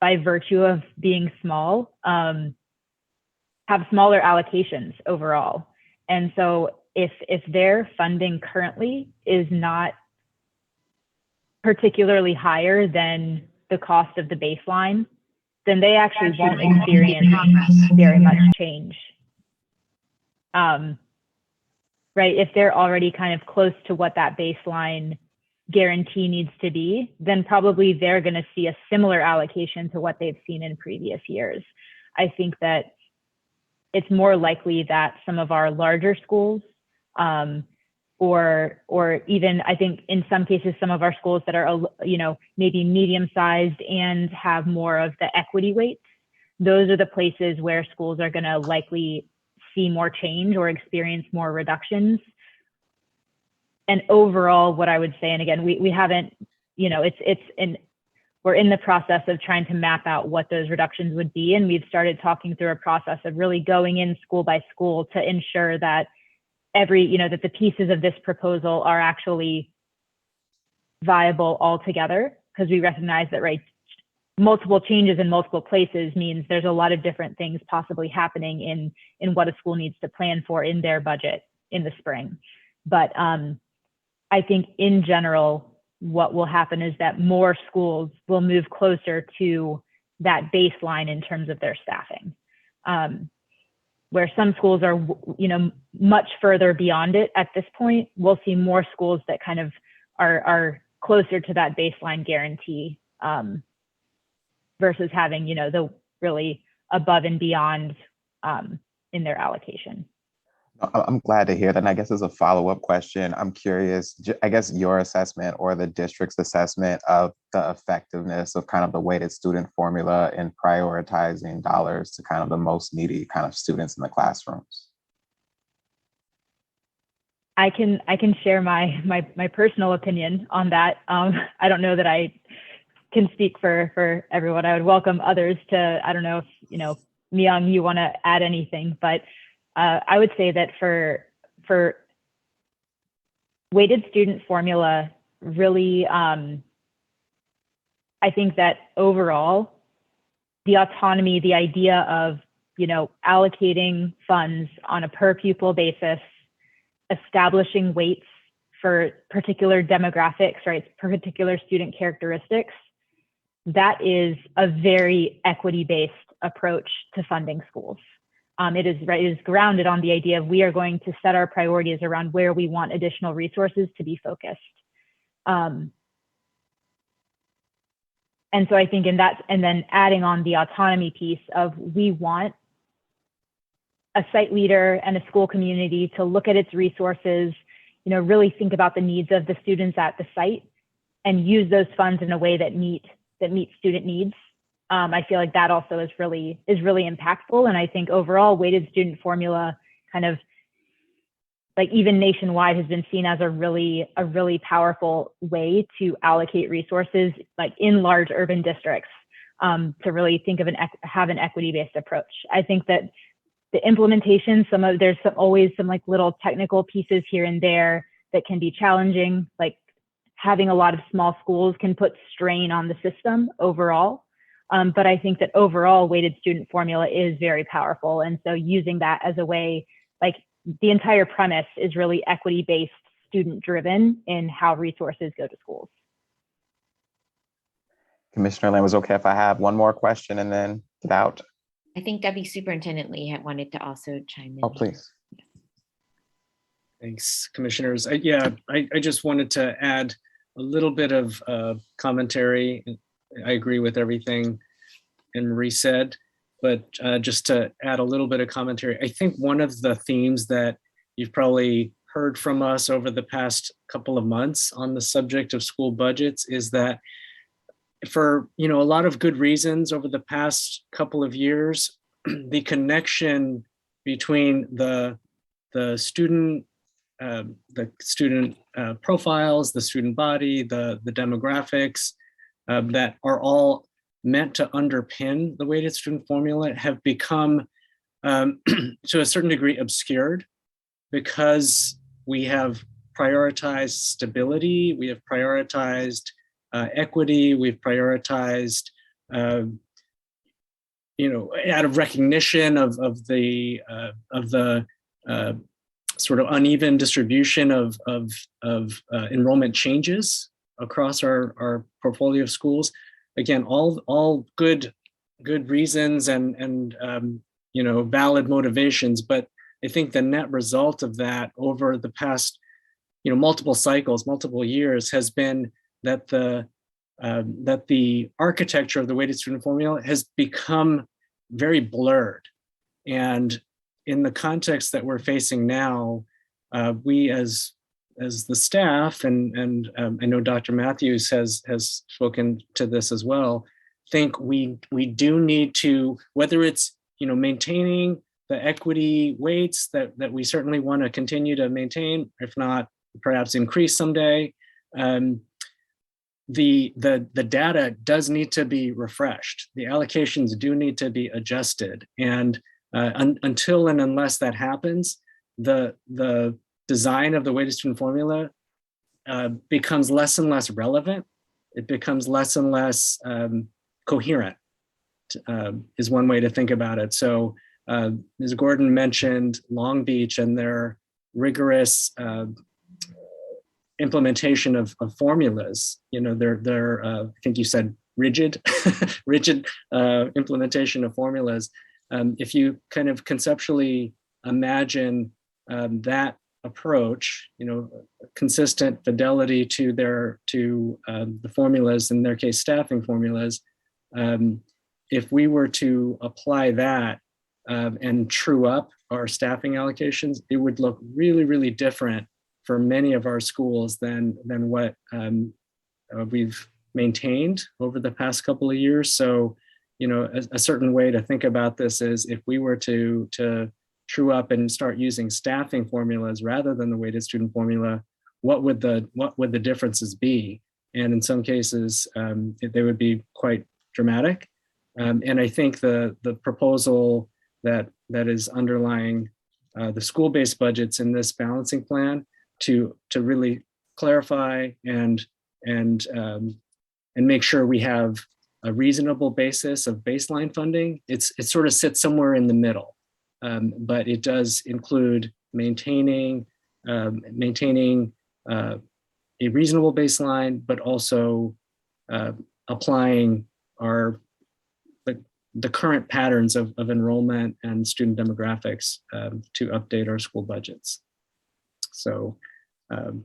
by virtue of being small, have smaller allocations overall. And so if their funding currently is not particularly higher than the cost of the baseline, then they actually won't experience very much change. Right, if they're already kind of close to what that baseline guarantee needs to be, then probably they're going to see a similar allocation to what they've seen in previous years. I think that it's more likely that some of our larger schools, or even I think in some cases, some of our schools that are, maybe medium-sized and have more of the equity weights, those are the places where schools are going to likely see more change or experience more reductions. And overall, what I would say, and again, we haven't, we're in the process of trying to map out what those reductions would be. And we've started talking through a process of really going in school by school to ensure that that the pieces of this proposal are actually viable altogether, because we recognize that, right, multiple changes in multiple places means there's a lot of different things possibly happening in what a school needs to plan for in their budget in the spring. But I think in general, what will happen is that more schools will move closer to that baseline in terms of their staffing. Where some schools are, much further beyond it at this point, we'll see more schools that kind of are closer to that baseline guarantee versus having, the really above and beyond in their allocation. I'm glad to hear that. And I guess as a follow-up question, I'm curious, I guess your assessment or the district's assessment of the effectiveness of kind of the weighted student formula in prioritizing dollars to kind of the most needy kind of students in the classrooms. I can share my personal opinion on that. I don't know that I can speak for everyone. I would welcome others to, I don't know if, Myung, you want to add anything, but I would say that for weighted student formula, really, I think that overall, the autonomy, the idea of, allocating funds on a per pupil basis, establishing weights for particular demographics, right, particular student characteristics, that is a very equity-based approach to funding schools. It is grounded on the idea of we are going to set our priorities around where we want additional resources to be focused. And so I think in that, and then adding on the autonomy piece of we want a site leader and a school community to look at its resources, really think about the needs of the students at the site and use those funds in a way that meet student needs. I feel like that also is really impactful. And I think overall weighted student formula kind of like even nationwide has been seen as a really powerful way to allocate resources like in large urban districts to really think of have an equity-based approach. I think that the implementation, there's always some like little technical pieces here and there that can be challenging. Like having a lot of small schools can put strain on the system overall. But I think that overall weighted student formula is very powerful. And so using that as a way, like the entire premise is really equity-based, student-driven in how resources go to schools. Commissioner Lamb, is okay if I have one more question and then get out? I think Deputy Superintendent Lee had wanted to also chime in. Oh, please. Thanks, commissioners. I just wanted to add a little bit of commentary. I agree with everything Anne Marie said, but just to add a little bit of commentary, I think one of the themes that you've probably heard from us over the past couple of months on the subject of school budgets is that for a lot of good reasons over the past couple of years, the connection between the student profiles, the student body, the demographics that are all meant to underpin the weighted student formula have become, to a certain degree, obscured because we have prioritized stability, we have prioritized equity, we've prioritized, out of recognition of the sort of uneven distribution of enrollment changes across our portfolio of schools. Again, all good reasons and valid motivations, but I think the net result of that over the past multiple cycles, multiple years, has been that the architecture of the weighted student formula has become very blurred. And in the context that we're facing now, we as the staff, and I know Dr. Matthews has spoken to this as well, think we do need to, whether it's maintaining the equity weights that we certainly want to continue to maintain, if not perhaps increase someday. The data does need to be refreshed. The allocations do need to be adjusted, and until and unless that happens, the design of the weighted student formula becomes less and less relevant. It becomes less and less coherent, is one way to think about it. So Ms. Gordon mentioned Long Beach and their rigorous implementation of formulas. Their I think you said rigid implementation of formulas. If you kind of conceptually imagine that approach, consistent fidelity to the formulas, in their case, staffing formulas, if we were to apply that and true up our staffing allocations, it would look really, really different for many of our schools than what we've maintained over the past couple of years. So, a certain way to think about this is if we were to true up and start using staffing formulas rather than the weighted student formula, what would the differences be? And in some cases, they would be quite dramatic. And I think the proposal that is underlying the school-based budgets in this balancing plan to really clarify and make sure we have a reasonable basis of baseline funding. It sort of sits somewhere in the middle, but it does include maintaining a reasonable baseline, but also applying the current patterns of enrollment and student demographics to update our school budgets. So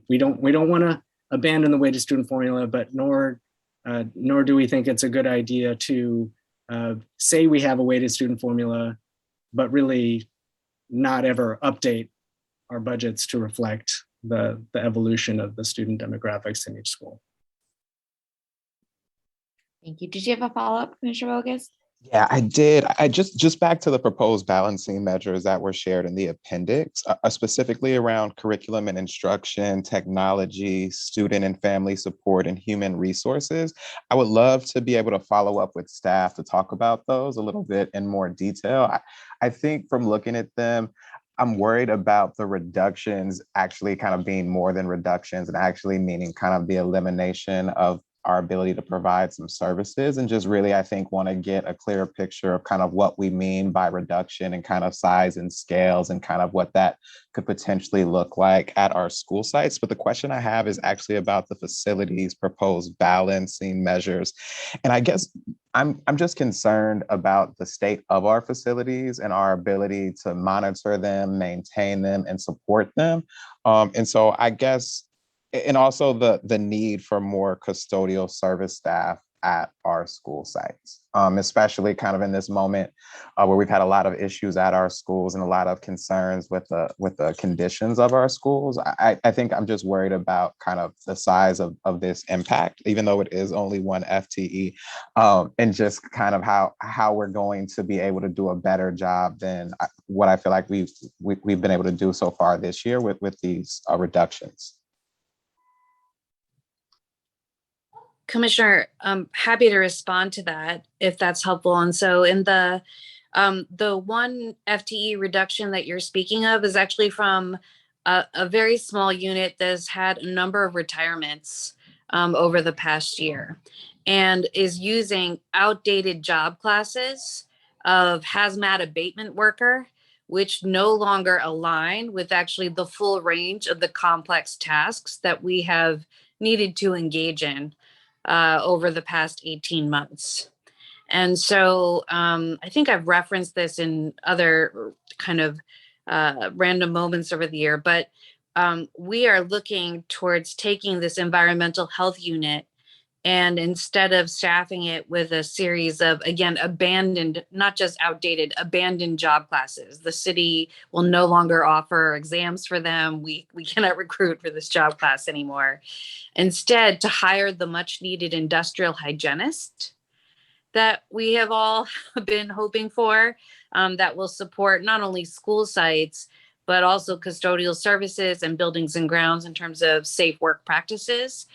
we don't want to abandon the weighted student formula, but nor do we think it's a good idea to say we have a weighted student formula, but really not ever update our budgets to reflect the evolution of the student demographics in each school. Thank you. Did you have a follow-up, Commissioner Bogus? Yeah, I did. I just back to the proposed balancing measures that were shared in the appendix, specifically around curriculum and instruction, technology, student and family support, and human resources. I would love to be able to follow up with staff to talk about those a little bit in more detail. I think from looking at them, I'm worried about the reductions actually kind of being more than reductions and actually meaning kind of the elimination of our ability to provide some services, and just really, I think, want to get a clearer picture of kind of what we mean by reduction and kind of size and scales and kind of what that could potentially look like at our school sites. But the question I have is actually about the facilities proposed balancing measures. And I guess I'm just concerned about the state of our facilities and our ability to monitor them, maintain them, and support them. And so I guess, and also the need for more custodial service staff at our school sites, especially kind of in this moment where we've had a lot of issues at our schools and a lot of concerns with the conditions of our schools. I think I'm just worried about kind of the size of this impact, even though it is only one FTE, and just kind of how we're going to be able to do a better job than what I feel like we've been able to do so far this year with these reductions. Commissioner, I'm happy to respond to that if that's helpful. And so in the one FTE reduction that you're speaking of is actually from a very small unit that's had a number of retirements over the past year and is using outdated job classes of hazmat abatement worker, which no longer align with actually the full range of the complex tasks that we have needed to engage in over the past 18 months. And so I think I've referenced this in other kind of random moments over the year, but we are looking towards taking this environmental health unit and instead of staffing it with a series of, again, abandoned, not just outdated, abandoned job classes. The city will no longer offer exams for them. We cannot recruit for this job class anymore. Instead, to hire the much needed industrial hygienist that we have all been hoping for, that will support not only school sites, but also custodial services and buildings and grounds in terms of safe work practices.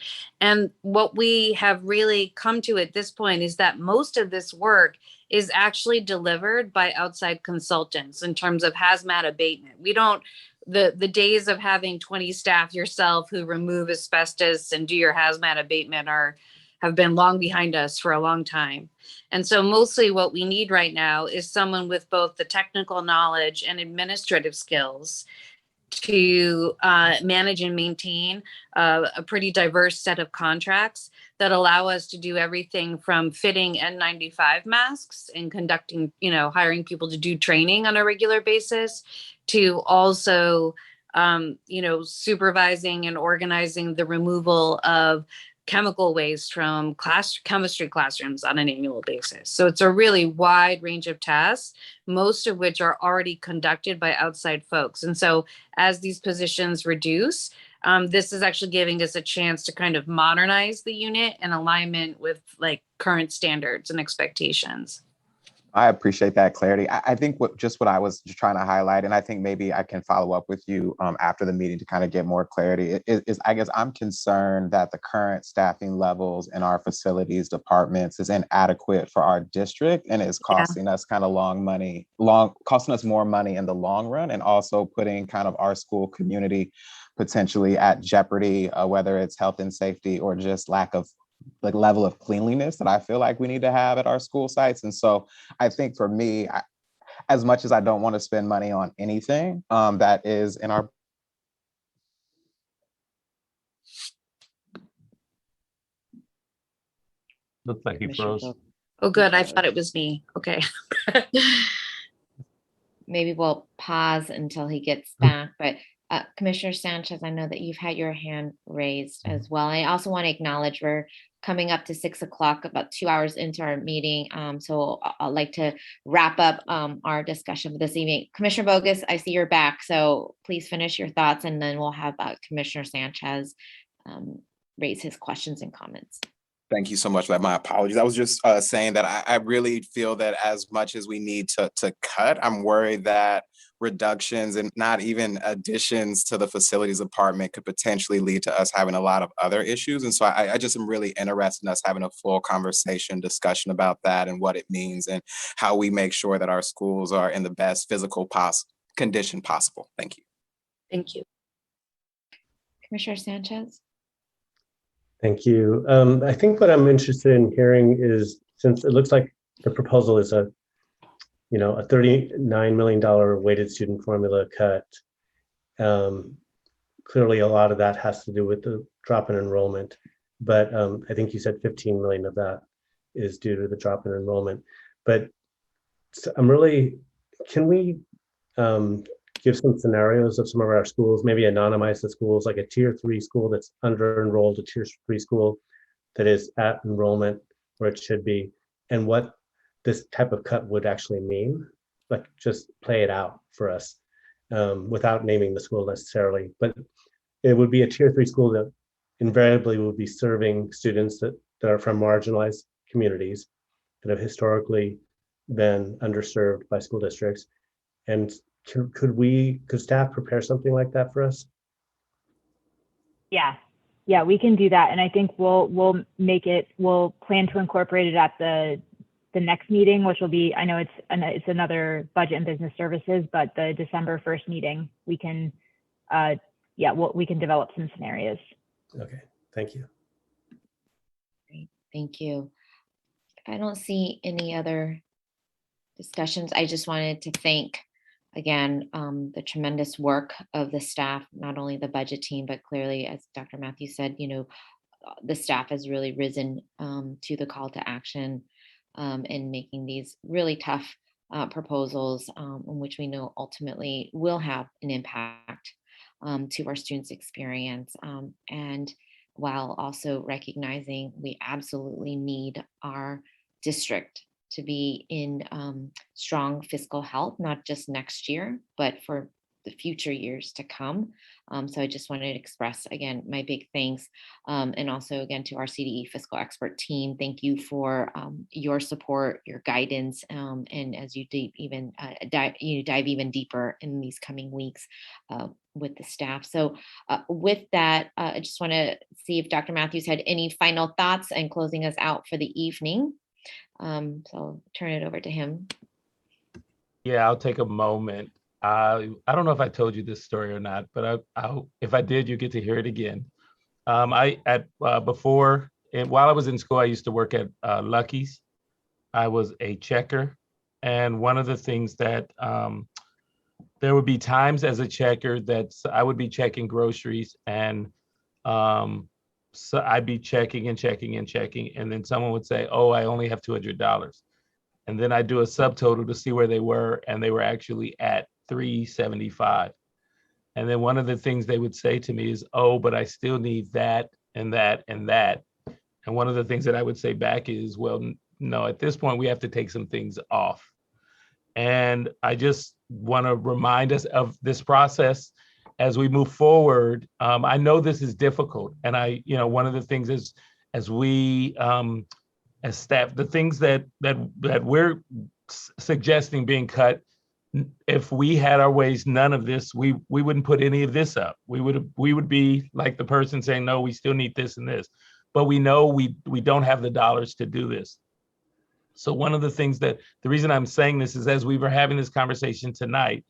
And what we have really come to at this point is that most of this work is actually delivered by outside consultants in terms of hazmat abatement. We don't, the days of having 20 staff yourself who remove asbestos and do your hazmat abatement have been long behind us for a long time. And so mostly what we need right now is someone with both the technical knowledge and administrative skills to manage and maintain a pretty diverse set of contracts that allow us to do everything from fitting N95 masks and conducting, hiring people to do training on a regular basis, to also, supervising and organizing the removal of chemical waste from chemistry classrooms on an annual basis. So it's a really wide range of tasks, most of which are already conducted by outside folks. And so as these positions reduce, this is actually giving us a chance to kind of modernize the unit in alignment with like current standards and expectations. I appreciate that clarity. I think what I was trying to highlight, and I think maybe I can follow up with you after the meeting to kind of get more clarity, is I guess I'm concerned that the current staffing levels in our facilities departments is inadequate for our district and is costing us kind of costing us more money in the long run, and also putting kind of our school community potentially at jeopardy, whether it's health and safety or just lack of level of cleanliness that I feel like we need to have at our school sites. And so I think for me, as much as I don't want to spend money on anything that is in our Looks like he froze. Oh, good. I thought it was me. Okay. Maybe we'll pause until he gets back, but Commissioner Sanchez, I know that you've had your hand raised as well. I also want to acknowledge we're coming up to 6 o'clock, about 2 hours into our meeting. So I'd like to wrap up our discussion for this evening. Commissioner Bogus, I see you're back. So please finish your thoughts, and then we'll have Commissioner Sanchez raise his questions and comments. Thank you so much. My apologies. I was just saying that I really feel that as much as we need to cut, I'm worried that reductions and not even additions to the facilities department could potentially lead to us having a lot of other issues. And so I just am really interested in us having a full discussion about that and what it means and how we make sure that our schools are in the best physical condition possible. Thank you. Thank you. Commissioner Sanchez. Thank you. I think what I'm interested in hearing is, since it looks like the proposal is a $39 million weighted student formula cut. Clearly, a lot of that has to do with the drop in enrollment, but I think you said 15 million of that is due to the drop in enrollment. But can we give some scenarios of some of our schools, maybe anonymize the schools, like a tier 3 school that's under enrolled, a tier 3 school that is at enrollment where it should be, and what this type of cut would actually mean? Like, just play it out for us without naming the school necessarily. But it would be a tier 3 school that invariably would be serving students that are from marginalized communities that have historically been underserved by school districts. And could staff prepare something like that for us? Yeah, we can do that. And I think we'll plan to incorporate it at the next meeting, which will be, I know it's another budget and business services, but the December 1st meeting, we can, we can develop some scenarios. Okay, thank you. Great, thank you. I don't see any other discussions. I just wanted to thank again the tremendous work of the staff, not only the budget team, but clearly, as Dr. Matthews said, the staff has really risen to the call to action in making these really tough proposals, in which we know ultimately will have an impact to our students' experience. And while also recognizing we absolutely need our district to be in strong fiscal health, not just next year, but for the future years to come. So I just wanted to express again my big thanks, and also again to our CDE fiscal expert team. Thank you for your support, your guidance, and as you dive even deeper in these coming weeks with the staff. So with that, I just want to see if Dr. Matthews had any final thoughts and closing us out for the evening. So I'll turn it over to him. Yeah, I'll take a moment. I don't know if I told you this story or not, but if I did, you get to hear it again. While I was in school, I used to work at Lucky's. I was a checker, and one of the things that there would be times as a checker that I would be checking groceries, and so I'd be checking and checking and checking, and then someone would say, "Oh, I only have $200." And then I do a subtotal to see where they were, and they were actually at $375. And then one of the things they would say to me is, "Oh, but I still need that and that and that." And one of the things that I would say back is, "Well, no, at this point we have to take some things off." And I just want to remind us of this process as we move forward. I know this is difficult, and one of the things is, as we as staff, the things that we're suggesting being cut, if we had our ways, none of this, we wouldn't put any of this up. We would be like the person saying, "No, we still need this and this," but we know we don't have the dollars to do this. So one of the things the reason I'm saying this is, as we were having this conversation tonight,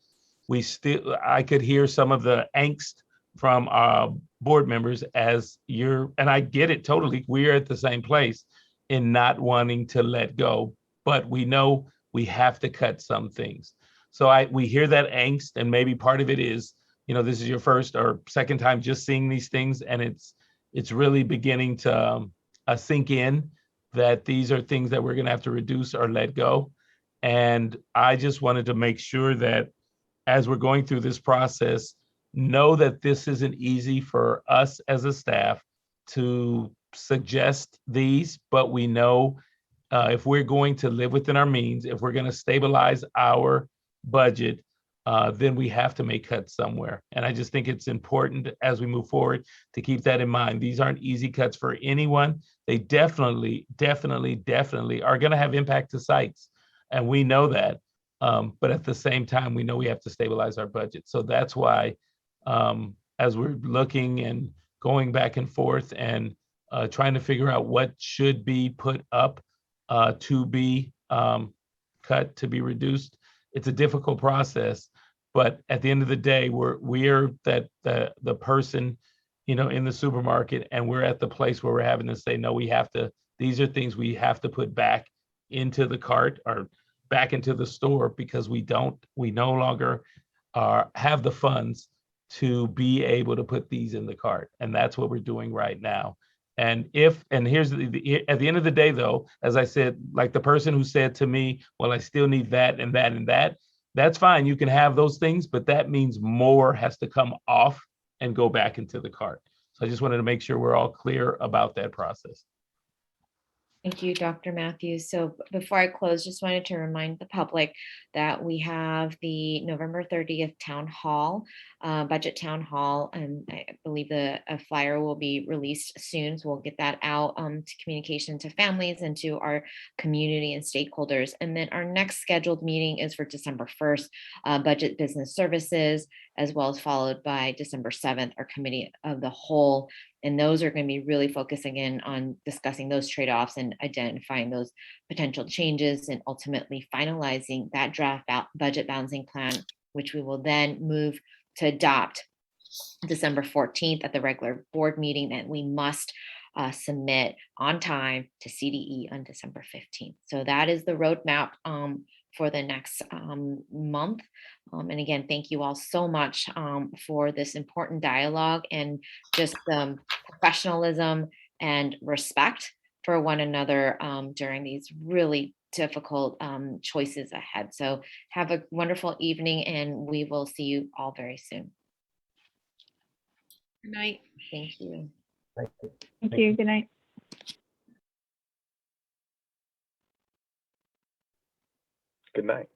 I could hear some of the angst from our board members and I get it totally. We're at the same place in not wanting to let go, but we know we have to cut some things. So we hear that angst, and maybe part of it is, this is your first or second time just seeing these things, and it's really beginning to sink in that these are things that we're going to have to reduce or let go. And I just wanted to make sure that as we're going through this process, know that this isn't easy for us as a staff to suggest these, but we know if we're going to live within our means, if we're going to stabilize our budget, then we have to make cuts somewhere. And I just think it's important as we move forward to keep that in mind. These aren't easy cuts for anyone. They definitely are going to have impact to sites, and we know that. But at the same time, we know we have to stabilize our budget. So that's why, as we're looking and going back and forth and trying to figure out what should be put up to be cut, to be reduced, it's a difficult process. But at the end of the day, we're the person in the supermarket, and we're at the place where we're having to say, no, we have to, these are things we have to put back into the cart or back into the store because we no longer have the funds to be able to put these in the cart. And that's what we're doing right now. And here's at the end of the day, though, as I said, like the person who said to me, well, I still need that and that and that, that's fine. You can have those things, but that means more has to come off and go back into the cart. So I just wanted to make sure we're all clear about that process. Thank you, Dr. Matthews. So before I close, just wanted to remind the public that we have the November 30th town hall, budget town hall, and I believe a flyer will be released soon. So we'll get that out to communication to families and to our community and stakeholders. And then our next scheduled meeting is for December 1st, budget business services, as well as followed by December 7th, our committee of the whole. And those are going to be really focusing in on discussing those trade-offs and identifying those potential changes and ultimately finalizing that draft budget balancing plan, which we will then move to adopt December 14th at the regular board meeting, and we must submit on time to CDE on December 15th. So that is the roadmap for the next month. And again, thank you all so much for this important dialogue and just professionalism and respect for one another during these really difficult choices ahead. So have a wonderful evening, and we will see you all very soon. Good night. Thank you. Thank you. Good night. Good night.